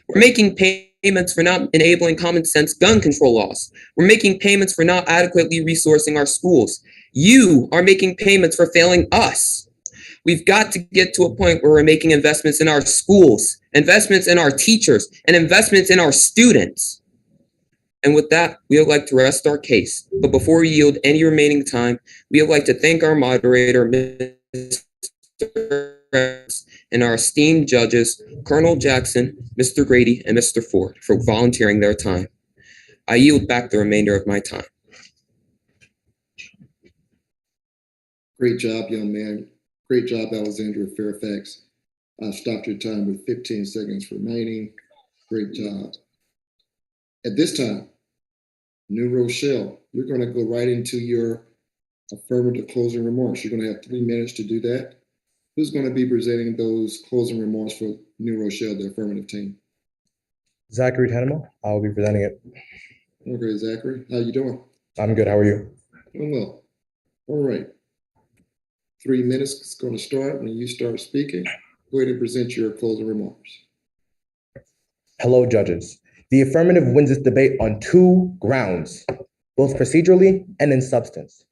We're making payments for not enabling common sense gun control laws. We're making payments for not adequately resourcing our schools. You are making payments for failing us. We've got to get to a point where we're making investments in our schools, investments in our teachers, and investments in our students. And with that, we would like to rest our case. But before we yield any remaining time, we would like to thank our moderator, Mr. and our esteemed judges, Colonel Jackson, Mr. Grady, and Mr. Ford, for volunteering their time. I yield back the remainder of my time. Great job, young man. Great job, Alexandria-Fairfax. I stopped your time with 15 seconds remaining. Great job. At this time, New Rochelle, you're going to go right into your affirmative closing remarks. You're going to have 3 minutes to do that. Who's going to be presenting those closing remarks for New Rochelle, the affirmative team? Zachary Tenema, I will be presenting it. Okay, Zachary, how you doing? I'm good. How are you? Doing well. All right. 3 minutes is going to start when you start speaking. Go ahead and present your closing remarks. Hello, judges. The affirmative wins this debate on 2 grounds, both procedurally and in substance.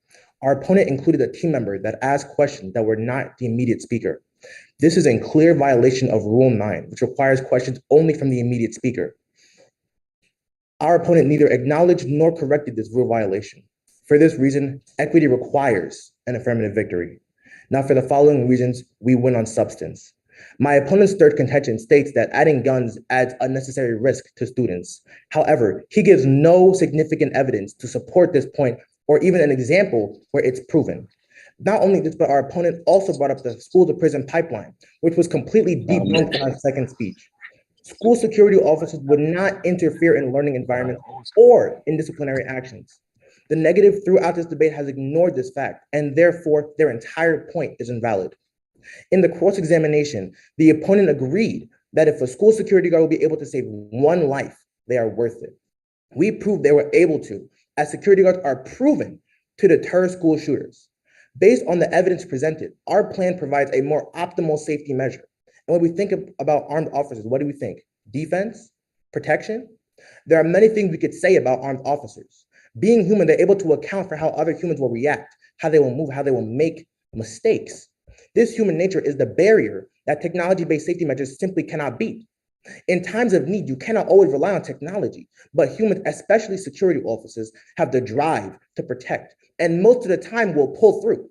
Our opponent included a team member that asked questions that were not the immediate speaker. This is in clear violation of Rule 9, which requires questions only from the immediate speaker. Our opponent neither acknowledged nor corrected this rule violation. For this reason, equity requires an affirmative victory. Now, for the following reasons, we win on substance. My opponent's third contention states that adding guns adds unnecessary risk to students. However, he gives no significant evidence to support this point or even an example where it's proven. Not only this, but our opponent also brought up the school to prison pipeline, which was completely debunked in our second speech. School security officers would not interfere in learning environments or in disciplinary actions. The negative throughout this debate has ignored this fact, and therefore their entire point is invalid. In the cross-examination, the opponent agreed that if a school security guard will be able to save 1 life, they are worth it. We proved they were able to, as security guards are proven to deter school shooters. Based on the evidence presented, our plan provides a more optimal safety measure. And when we think about armed officers, what do we think? Defense? Protection? There are many things we could say about armed officers. Being human, they're able to account for how other humans will react, how they will move, how they will make mistakes. This human nature is the barrier that technology-based safety measures simply cannot beat. In times of need, you cannot always rely on technology, but humans, especially security officers, have the drive to protect, and most of the time will pull through.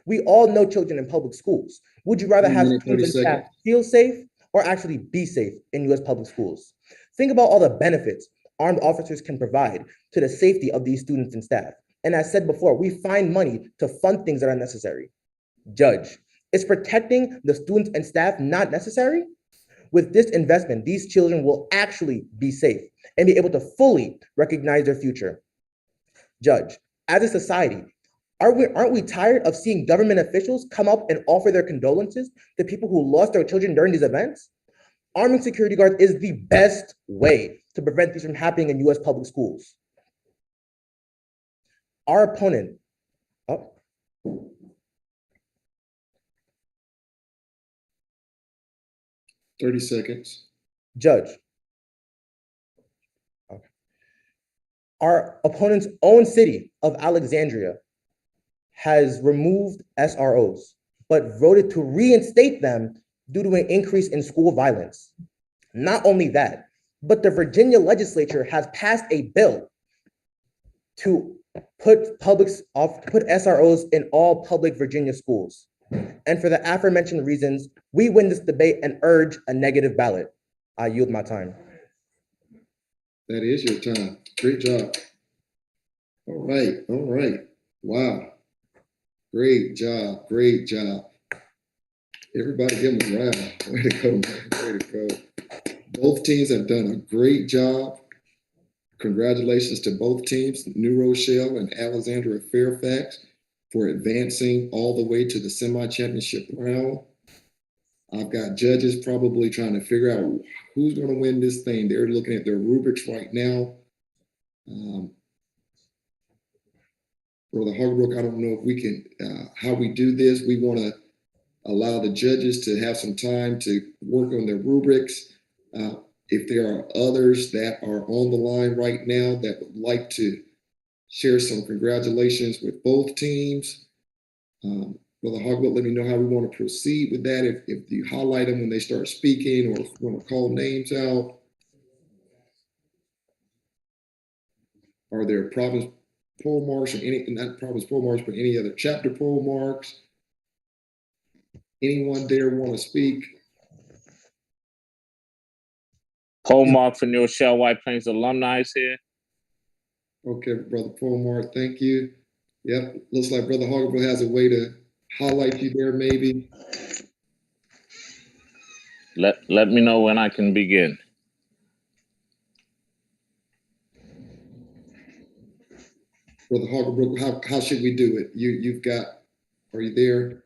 We all know children in public schools. Would you rather have students and staff feel safe or actually be safe in U.S. public schools? Think about all the benefits armed officers can provide to the safety of these students and staff. And as said before, we find money to fund things that are necessary. Judge, is protecting the students and staff not necessary? With this investment, these children will actually be safe and be able to fully recognize their future. Judge, as a society, aren't we tired of seeing government officials come up and offer their condolences to people who lost their children during these events? Arming security guards is the best way to prevent these from happening in U.S. public schools. Our opponent, 30 seconds. Judge, our opponent's own city of Alexandria has removed SROs, but voted to reinstate them due to an increase in school violence. Not only that, but the Virginia legislature has passed a bill to put SROs in all public Virginia schools. And for the aforementioned reasons, we win this debate and urge a negative ballot. I yield my time. That is your time. Great job. All right. All right. Wow. Great job. Great job. Everybody give them a round. Way to go, man. Way to go. Both teams have done a great job. Congratulations to both teams, New Rochelle and Alexandria-Fairfax, for advancing all the way to the semi-championship round. I've got judges probably trying to figure out who's going to win this thing. They're looking at their rubrics right now. Brother Harbrook, I don't know if we can, how we do this. We want to allow the judges to have some time to work on their rubrics. If there are others that are on the line right now that would like to share some congratulations with both teams, Brother Harbrook, let me know how we want to proceed with that. If you highlight them when they start speaking, or if you want to call names out. Are there Providence poll marks, or any, not Providence poll marks, but any other chapter poll marks? Anyone there want to speak? Poll mark for New Rochelle White Plains alumni is here. Okay, Brother Polmar, thank you. Yep, looks like Brother Harbrook has a way to highlight you there, maybe. Let me know when I can begin. Brother Harbrook, how should we do it? You've got, are you there?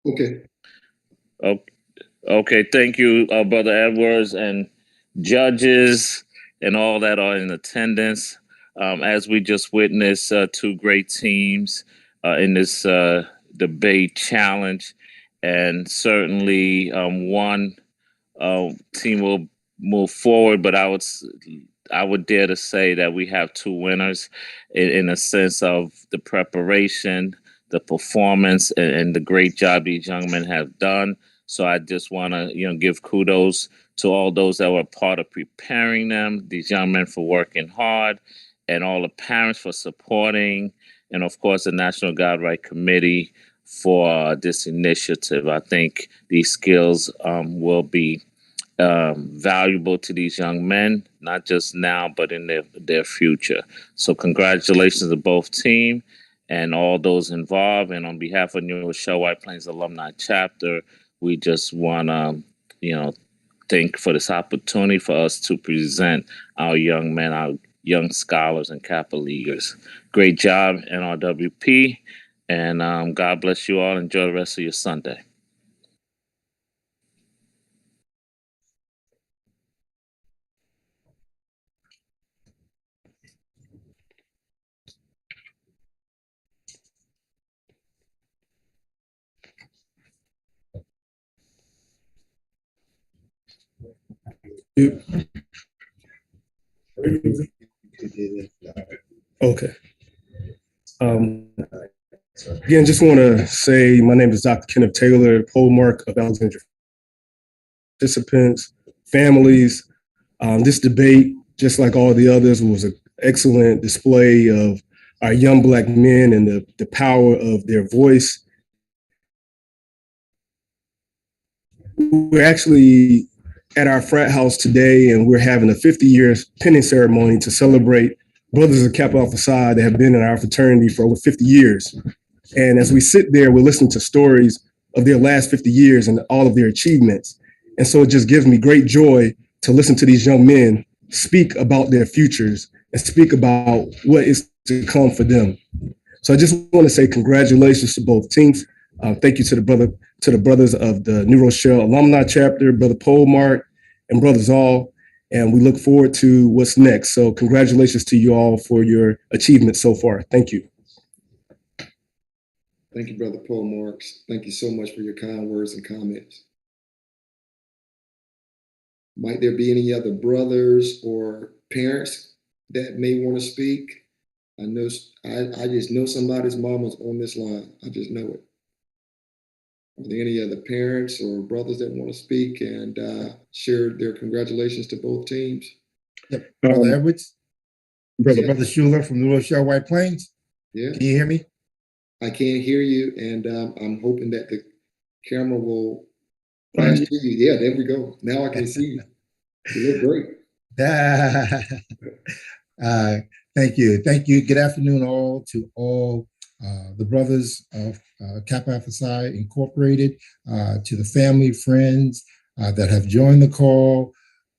Okay. Okay, thank you, Brother Edwards, and judges and all that are in attendance. As we just witnessed, two great teams in this debate challenge, and certainly one team will move forward. But I would dare to say that we have two winners in a sense of the preparation, the performance, and the great job these young men have done. So I just want to, give kudos to all those that were part of preparing them, these young men for working hard, and all the parents for supporting, and of course the National Guard Right Committee for this initiative. I think these skills will be valuable to these young men, not just now, but in their future. So congratulations to both team and all those involved. And on behalf of New Rochelle White Plains Alumni Chapter, we just want to, thank for this opportunity for us to present our young men, our young scholars and Kappa Leaguers. Great job, NRWP. And God bless you all. Enjoy the rest of your Sunday. Okay. Again, just want to say my name is Dr. Kenneth Taylor, pole mark of Alexandria. Participants, families, this debate, just like all the others, was an excellent display of our young Black men and the power of their voice. We're actually at our frat house today, and we're having a 50-year pinning ceremony to celebrate brothers of Kappa Alpha Psi that have been in our fraternity for over 50 years. And as we sit there, we're listening to stories of their last 50 years and all of their achievements. And so it just gives me great joy to listen to these young men speak about their futures and speak about what is to come for them. So I just want to say congratulations to both teams. Thank you to the brothers of the New Rochelle Alumni Chapter, Brother Polmark and Brothers All. And we look forward to what's next. So congratulations to you all for your achievements so far. Thank you. Thank you, Brother Paul Marks. Thank you so much for your kind words and comments. Might there be any other brothers or parents that may want to speak? I know I just know somebody's mama's on this line. I just know it. Are there any other parents or brothers that want to speak and share their congratulations to both teams? Yep. Brother Edwards, Yeah. Brother Schuler from New Rochelle White Plains. Yeah. Can you hear me? I can't hear you, and I'm hoping that the camera will flash to you. Yeah, there we go. Now I can see you. You look great. Thank you. Thank you. Good afternoon to all the brothers of Kappa Alpha Psi Incorporated, to the family, friends that have joined the call,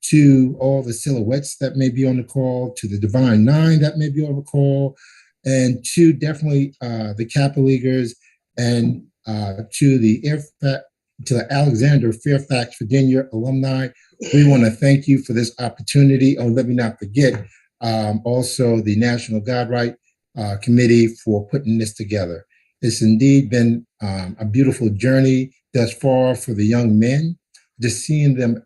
to all the silhouettes that may be on the call, to the Divine Nine that may be on the call, and to definitely the Kappa Leaguers, and to the Alexandria-Fairfax, Virginia alumni. We want to thank you for this opportunity. Oh, let me not forget also the National Guard Right Committee for putting this together. It's indeed been a beautiful journey thus far for the young men, just seeing them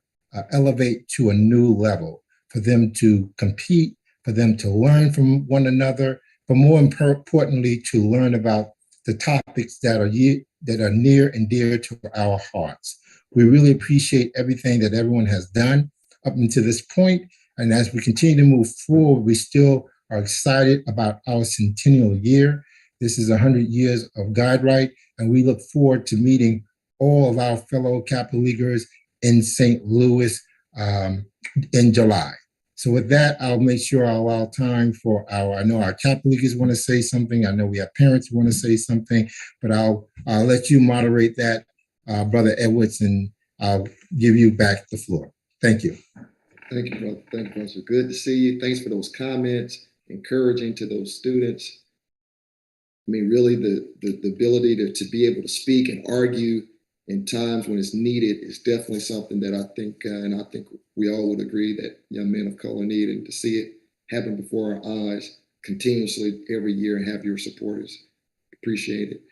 elevate to a new level, for them to compete, for them to learn from one another, but more importantly, to learn about the topics that are near and dear to our hearts. We really appreciate everything that everyone has done up until this point. And as we continue to move forward, we still are excited about our centennial year. This is 100 years of Guide Right, and we look forward to meeting all of our fellow Kappa Leaguers in St. Louis in July. So with that, I'll make sure I allow time for I know our Kappa Leaguers want to say something. I know we have parents who want to say something, but I'll let you moderate that, Brother Edwards, and I'll give you back the floor. Thank you. Thank you, brother. Thank you, brother. Good to see you. Thanks for those comments, encouraging to those students. I mean, really, the ability to be able to speak and argue in times when it's needed is definitely something that I think, and I think we all would agree that young men of color need, and to see it happen before our eyes continuously every year and have your supporters appreciate it.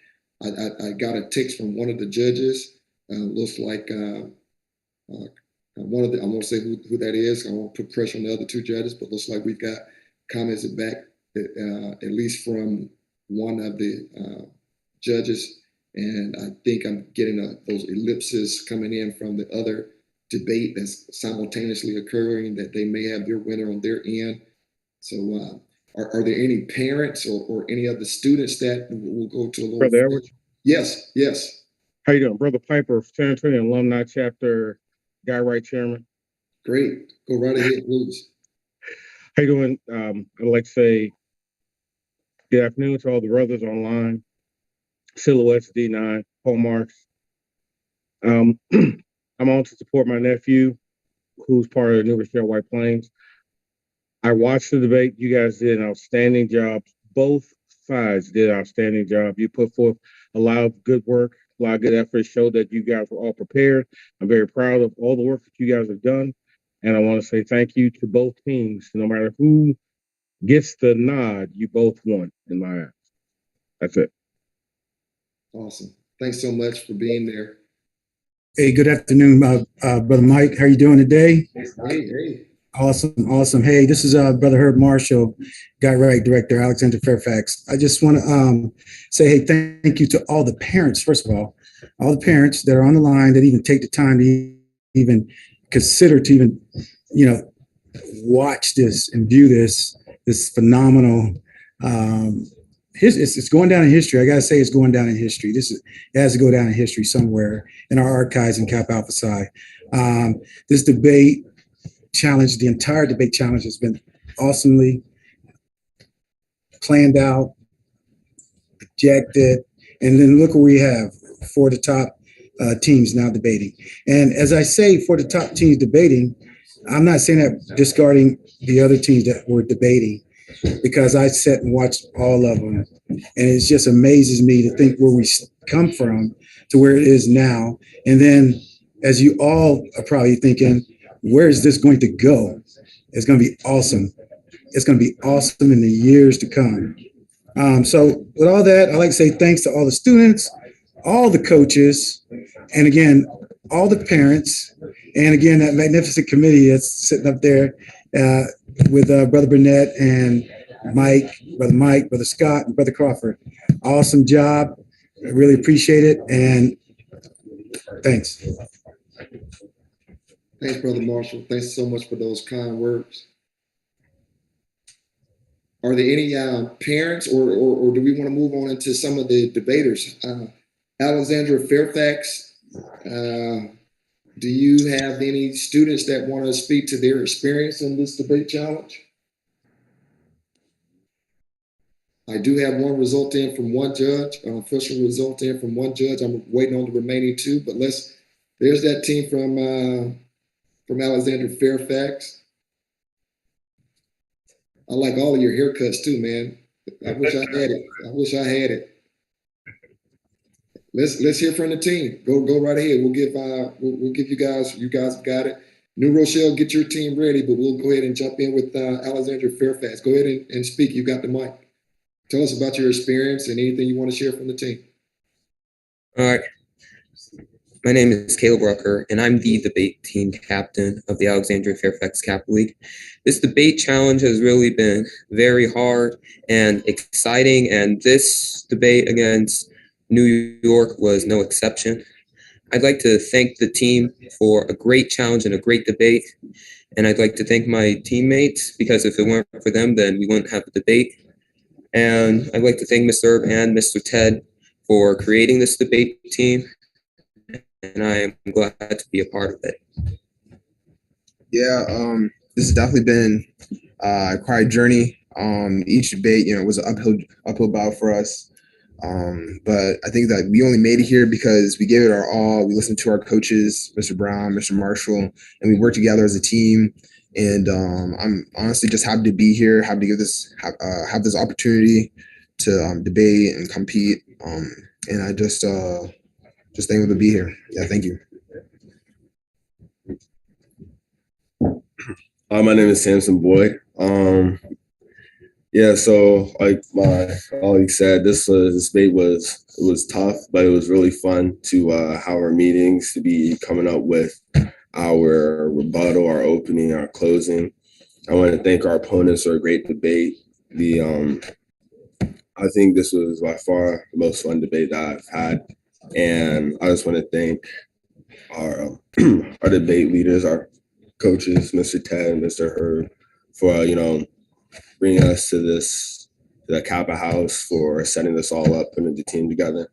I got a text from one of the judges. Looks like one of the, I won't say who that is. I won't put pressure on the other two judges, but looks like we've got comments back at least from one of the judges. And I think I'm getting those ellipses coming in from the other debate that's simultaneously occurring, that they may have their winner on their end. So are there any parents or any of the students that will go to the Lord? Brother Edwards? Yes, yes. How you doing? Brother Piper, Centennial Alumni Chapter, Guy Wright Chairman. Great. Go right ahead, please. How you doing? I'd like to say good afternoon to all the brothers online. Silhouettes D9, Paul Marks. I'm on to support my nephew, who's part of the New Rochelle White Plains. I watched the debate. You guys did an outstanding job. Both sides did an outstanding job. You put forth a lot of good work, a lot of good effort, showed that you guys were all prepared. I'm very proud of all the work that you guys have done. And I want to say thank you to both teams. No matter who gets the nod, you both won in my eyes. That's it. Awesome. Thanks so much for being there. Hey, good afternoon, Brother Mike. How are you doing today? Hey. Awesome. Hey, this is Brother Herb Marshall, Guy Wright Director, Alexandria-Fairfax. I just want to say, hey, thank you to all the parents, first of all the parents that are on the line that even take the time to even consider to even, watch this and view this phenomenal. It's going down in history. I gotta say, it's going down in history. It has to go down in history somewhere in our archives in Kappa Alpha Psi. This debate challenge, the entire debate challenge, has been awesomely planned out, projected, and then look what we have for the top teams now debating. And as I say, for the top teams debating, I'm not saying that discarding the other teams that were debating, because I sat and watched all of them, and it just amazes me to think where we come from to where it is now. And then, as you all are probably thinking, where is this going to go? It's going to be awesome. It's going to be awesome in the years to come. So with all that, I'd like to say thanks to all the students, all the coaches, and again, all the parents, and again, that magnificent committee that's sitting up there with Brother Burnett and Brother Mike, Brother Scott, and Brother Crawford. Awesome job. I really appreciate it, and thanks. Thanks, Brother Marshall. Thanks so much for those kind words. Are there any parents, or do we want to move on into some of the debaters? Alexandria-Fairfax, do you have any students that want to speak to their experience in this debate challenge? I do have one result in from one judge, an official result in from one judge. I'm waiting on the remaining two, but there's that team from Alexandria-Fairfax. I like all of your haircuts too, man. I wish I had it. Let's hear from the team. Go right ahead. We'll give you guys have got it. New Rochelle, get your team ready, but we'll go ahead and jump in with Alexandria-Fairfax. Go ahead and speak. You got the mic. Tell us about your experience and anything you want to share from the team. All right. My name is Caleb Rucker, and I'm the debate team captain of the Alexandria-Fairfax Kappa League. This debate challenge has really been very hard and exciting, and this debate against New York was no exception. I'd like to thank the team for a great challenge and a great debate, and I'd like to thank my teammates, because if it weren't for them, then we wouldn't have a debate. And I'd like to thank Mr. Herb and Mr. Ted for creating this debate team, and I am glad to be a part of it. Yeah, this has definitely been quite a journey. Each debate, was an uphill battle for us. But I think that we only made it here because we gave it our all. We listened to our coaches, Mr. Brown, Mr. Marshall, and we worked together as a team. And I'm honestly just happy to be here, happy to have this opportunity to debate and compete. And I just thankful to be here. Yeah, thank you. Hi, my name is Samson Boyd. Yeah, so like my colleague said, this debate was tough, but it was really fun to have our meetings, to be coming up with our rebuttal, our opening, our closing. I want to thank our opponents for a great debate. I think this was by far the most fun debate that I've had, and I just want to thank our our debate leaders, our coaches, Mr. Ted and Mr. Herb, for bringing us to the Kappa house, for setting this all up, putting the team together.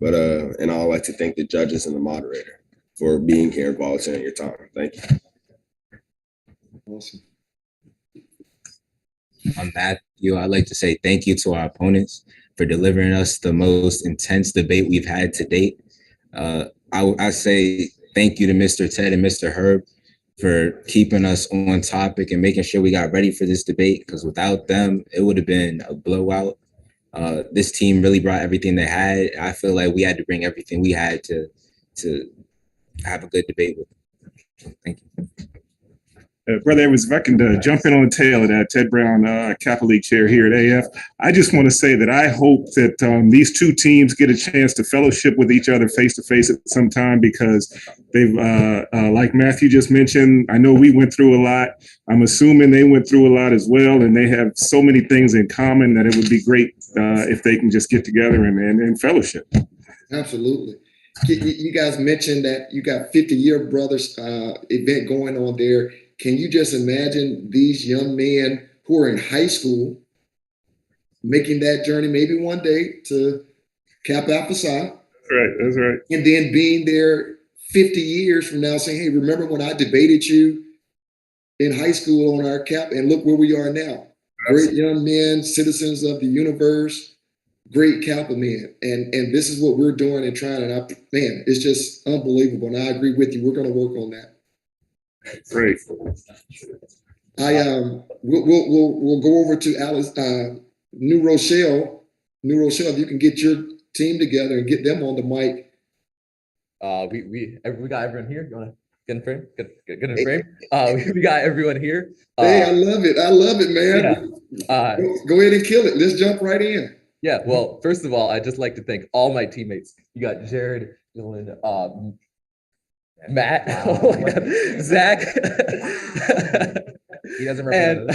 But and I'd like to thank the judges and the moderator for being here and volunteering your time. Thank you. Awesome. On Matthew, I'd like to say thank you to our opponents for delivering us the most intense debate we've had to date. I say thank you to Mr. Ted and Mr. Herb for keeping us on topic and making sure we got ready for this debate, because without them, it would have been a blowout. This team really brought everything they had. I feel like we had to bring everything we had to have a good debate with them. Thank you. Brother Evans, if I can jump in on the tail of that, Ted Brown, Kappa League chair here at AF. I just want to say that I hope that these two teams get a chance to fellowship with each other face to face at some time, because they've, like Matthew just mentioned, I know we went through a lot. I'm assuming they went through a lot as well, and they have so many things in common that it would be great if they can just get together and fellowship. Absolutely. You guys mentioned that you got 50-year brothers event going on there. Can you just imagine these young men who are in high school making that journey maybe one day to Kappa Alpha Psi? That's right. And then being there 50 years from now saying, hey, remember when I debated you in high school on our Kappa, and look where we are now. Great young men, citizens of the universe, great Kappa men. And this is what we're doing and trying. And man, it's just unbelievable. And I agree with you. We're going to work on that. Great. We'll go over to Alice, New Rochelle. New Rochelle, if you can get your team together and get them on the mic. We got everyone here. You want to get in frame? Get in frame. We got everyone here. Hey, I love it, man. Yeah. Go ahead and kill it. Let's jump right in. Yeah. Well, first of all, I'd just like to thank all my teammates. You got Jared, Dylan, Matt, Zach. He doesn't represent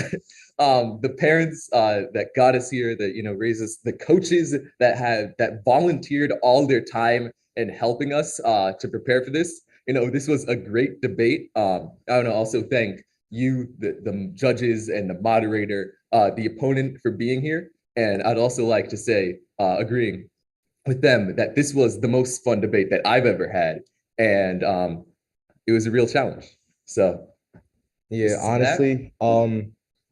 and the parents that got us here, that raised us, the coaches that volunteered all their time in helping us to prepare for this. This was a great debate. I want to also thank you, the judges and the moderator, the opponent, for being here. And I'd also like to say, agreeing with them, that this was the most fun debate that I've ever had. And it was a real challenge. So yeah, honestly,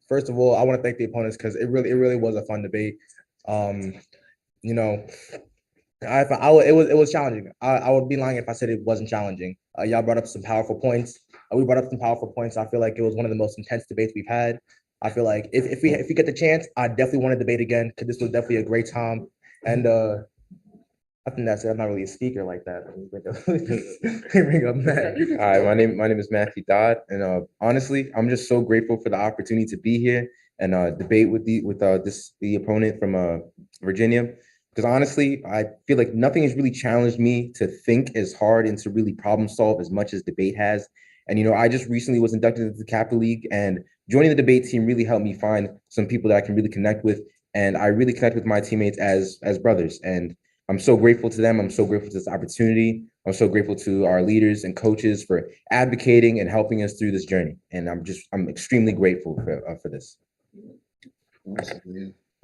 first of all, I want to thank the opponents, because it really was a fun debate. It was challenging. I would be lying if I said it wasn't challenging. Y'all brought up some powerful points. We brought up some powerful points. I feel like it was one of the most intense debates we've had. I feel like if we get the chance, I definitely want to debate again, because this was definitely a great time. And I think that's it. I'm not really a speaker like that. Bring up Matt. Hi, my name is Matthew Dodd, and honestly, I'm just so grateful for the opportunity to be here and debate with the opponent from Virginia. Because honestly, I feel like nothing has really challenged me to think as hard and to really problem solve as much as debate has. And I just recently was inducted into the Kappa League, and joining the debate team really helped me find some people that I can really connect with, and I really connect with my teammates as brothers. And I'm so grateful to them. I'm so grateful to this opportunity. I'm so grateful to our leaders and coaches for advocating and helping us through this journey. And I'm extremely grateful for this.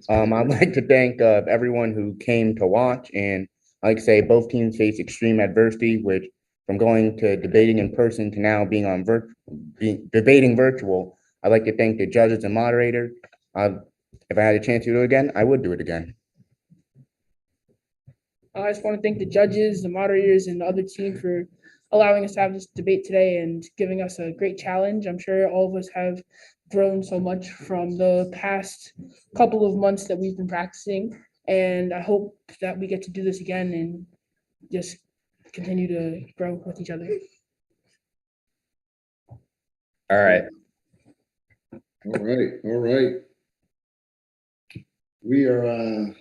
I'd like to thank everyone who came to watch, and I'd like to say both teams faced extreme adversity, which from going to debating in person to now being on debating virtual. I'd like to thank the judges and moderator. If I had a chance to do it again, I would do it again. I just want to thank the judges, the moderators, and the other team for allowing us to have this debate today and giving us a great challenge. I'm sure all of us have grown so much from the past couple of months that we've been practicing. And I hope that we get to do this again and just continue to grow with each other. All right. All right. All right. We are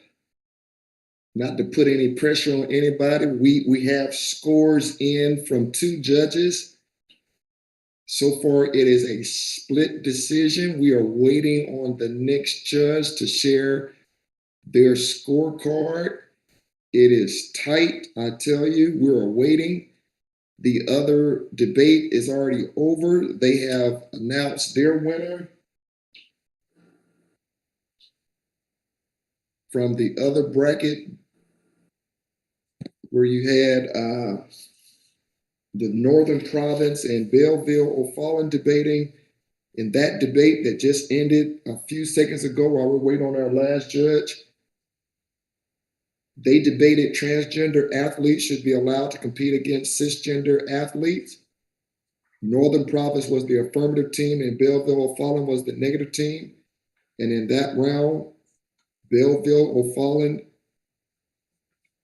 not to put any pressure on anybody. We have scores in from 2 judges. So far, it is a split decision. We are waiting on the next judge to share their scorecard. It is tight, I tell you. We're waiting. The other debate is already over. They have announced their winner. From the other bracket, where you had the Northern Province and Belleville O'Fallon debating. In that debate that just ended a few seconds ago while we're waiting on our last judge, they debated transgender athletes should be allowed to compete against cisgender athletes. Northern Province was the affirmative team and Belleville O'Fallon was the negative team. And in that round, Belleville O'Fallon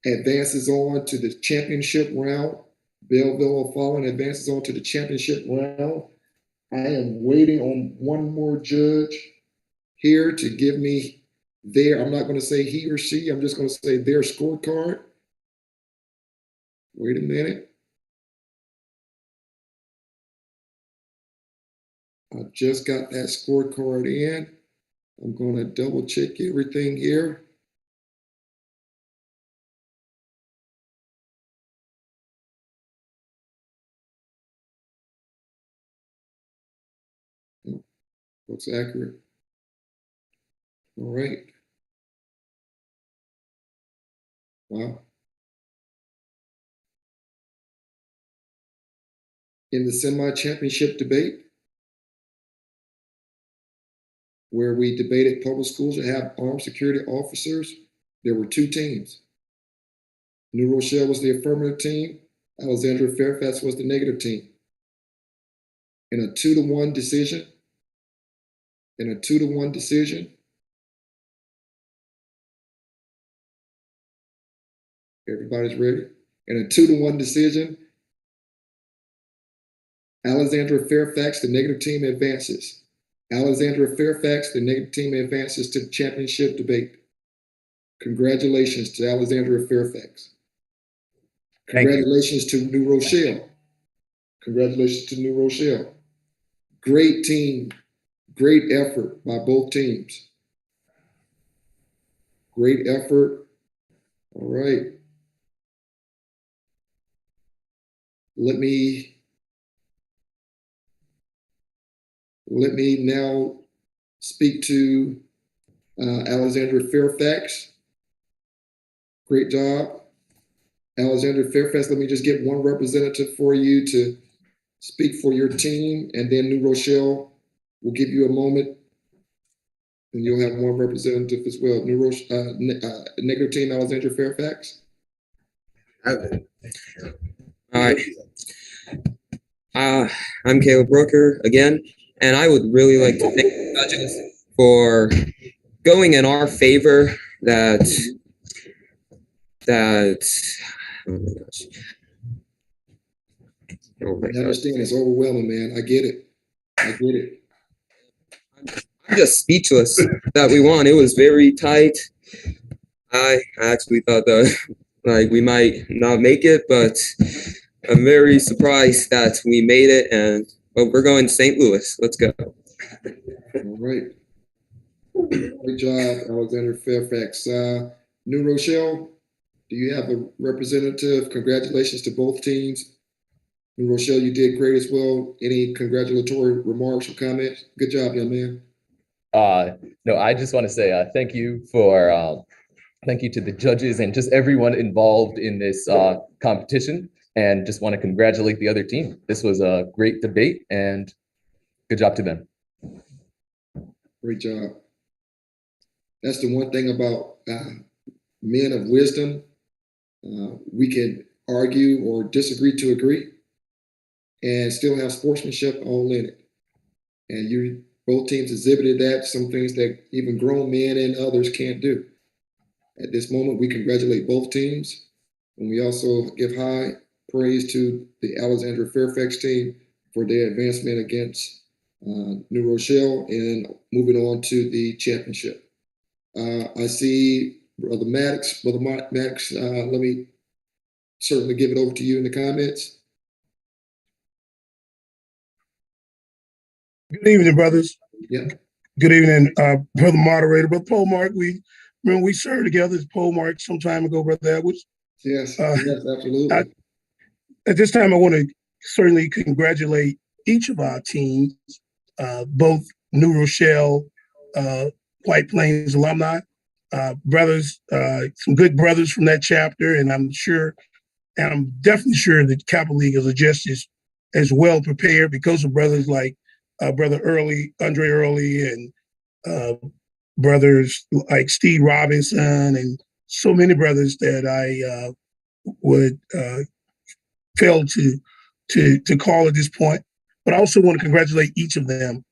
advances on to the championship round. Belleville O'Fallon advances on to the championship round. I am waiting on one more judge here to give me their, I'm not going to say he or she, I'm just going to say their scorecard. Wait a minute. I just got that scorecard in. I'm going to double check everything here. Looks accurate. All right. Wow. In the semi-championship debate, where we debated public schools that have armed security officers, there were 2 teams. New Rochelle was the affirmative team. Alexandria-Fairfax was the negative team. In a 2-1 decision, everybody's ready. In a 2-1 decision, Alexandria-Fairfax, the negative team, advances. Alexandria-Fairfax, the negative team, advances to the championship debate. Congratulations to Alexandria-Fairfax. Congratulations to New Rochelle. Congratulations to New Rochelle. Great team, great effort by both teams. Great effort. All right. Let me now speak to Alexandria-Fairfax. Great job. Alexandria-Fairfax, let me just get one representative for you to speak for your team, and then New Rochelle will give you a moment, and you'll have one representative as well. Negative team, Alexandria-Fairfax. All right. I'm Caleb Brooker again, and I would really like to thank the judges for going in our favor. Oh my gosh. Oh my I understand it's overwhelming, man. I get it. I'm just speechless that we won. It was very tight. I actually thought that we might not make it, but I'm very surprised that we made it. But we're going to St. Louis. Let's go. All right. Great job, Alexandria-Fairfax. New Rochelle, do you have a representative? Congratulations to both teams. New Rochelle, you did great as well. Any congratulatory remarks or comments? Good job, young man. No, I just want to say thank you to the judges and just everyone involved in this competition, and just want to congratulate the other team. This was a great debate, and good job to them. Great job. That's the one thing about men of wisdom. We can argue or disagree to agree and still have sportsmanship all in it. And both teams exhibited that, some things that even grown men and others can't do. At this moment, we congratulate both teams, and we also give high praise to the Alexandria-Fairfax team for their advancement against New Rochelle and moving on to the championship. I see Brother Maddox. Brother Maddox, let me certainly give it over to you in the comments. Good evening, brothers. Yeah. Good evening, brother moderator, brother Paul Mark. We served together as Paul Mark some time ago, brother Edwards. Yes, yes, absolutely. At this time, I want to certainly congratulate each of our teams, both New Rochelle, White Plains alumni, brothers, some good brothers from that chapter, and I'm definitely sure that Kappa League is just as well prepared because of brothers like Brother Andre Early, and brothers like Steve Robinson, and so many brothers that I would fail to call at this point. But I also want to congratulate each of them,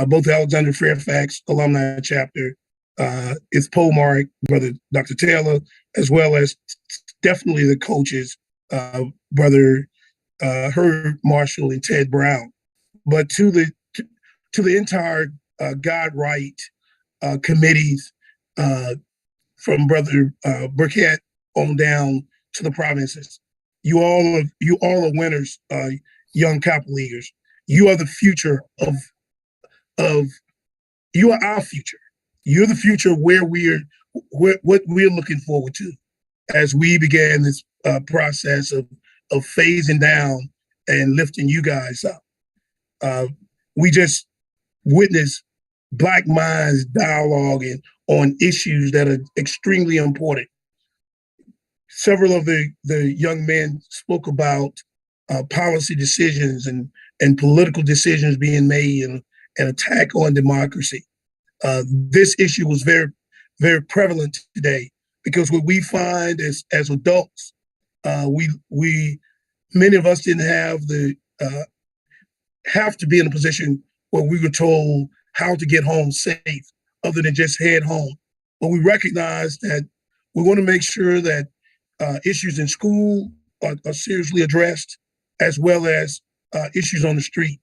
both the Alexandria-Fairfax alumni chapter, it's Mark, Brother Dr. Taylor, as well as definitely the coaches, Brother Herb Marshall and Ted Brown. But to the entire God Right committees, from Brother Burkett on down to the provinces. You all are winners, young Kappa Leaguers. You are the future of you are our future. You're the future what we're looking forward to as we began this process of phasing down and lifting you guys up. We just witnessed Black minds dialoguing on issues that are extremely important. Several of the young men spoke about policy decisions and political decisions being made, and an attack on democracy. This issue was very, very prevalent today because what we find as adults, we many of us didn't have to be in a position where we were told how to get home safe, other than just head home. But we recognize that we want to make sure that issues in school are seriously addressed, as well as issues on the street.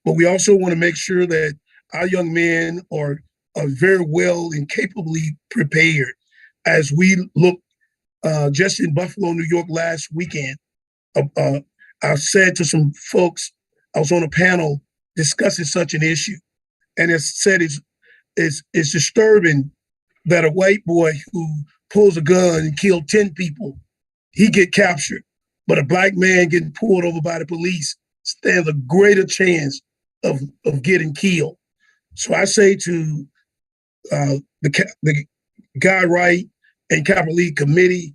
But we also want to make sure that our young men are very well and capably prepared. As we look just in Buffalo, New York last weekend, I said to some folks, I was on a panel discussing such an issue, and it said it's disturbing that a white boy who pulls a gun and kills 10 people, he get captured, but a Black man getting pulled over by the police stands a greater chance of getting killed. So I say to the God Right and Kappa League Committee,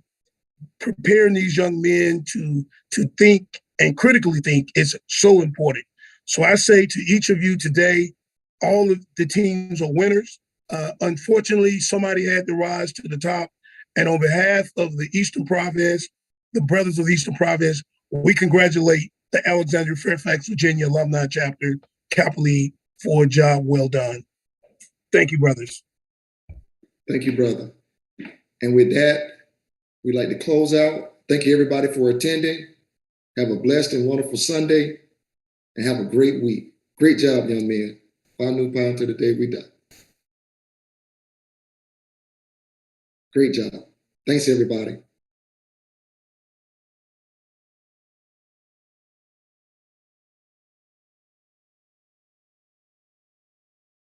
preparing these young men to think and critically think is so important. So I say to each of you today, all of the teams are winners. Unfortunately, somebody had to rise to the top. And on behalf of the Eastern Province, the brothers of the Eastern Province, we congratulate the Alexandria-Fairfax, Virginia alumni chapter, Kappa League, for a job well done. Thank you, brothers. Thank you, brother. And with that, we'd like to close out. Thank you, everybody, for attending. Have a blessed and wonderful Sunday, and have a great week. Great job, young men. Pound new pound to the day we die. Great job. Thanks, everybody.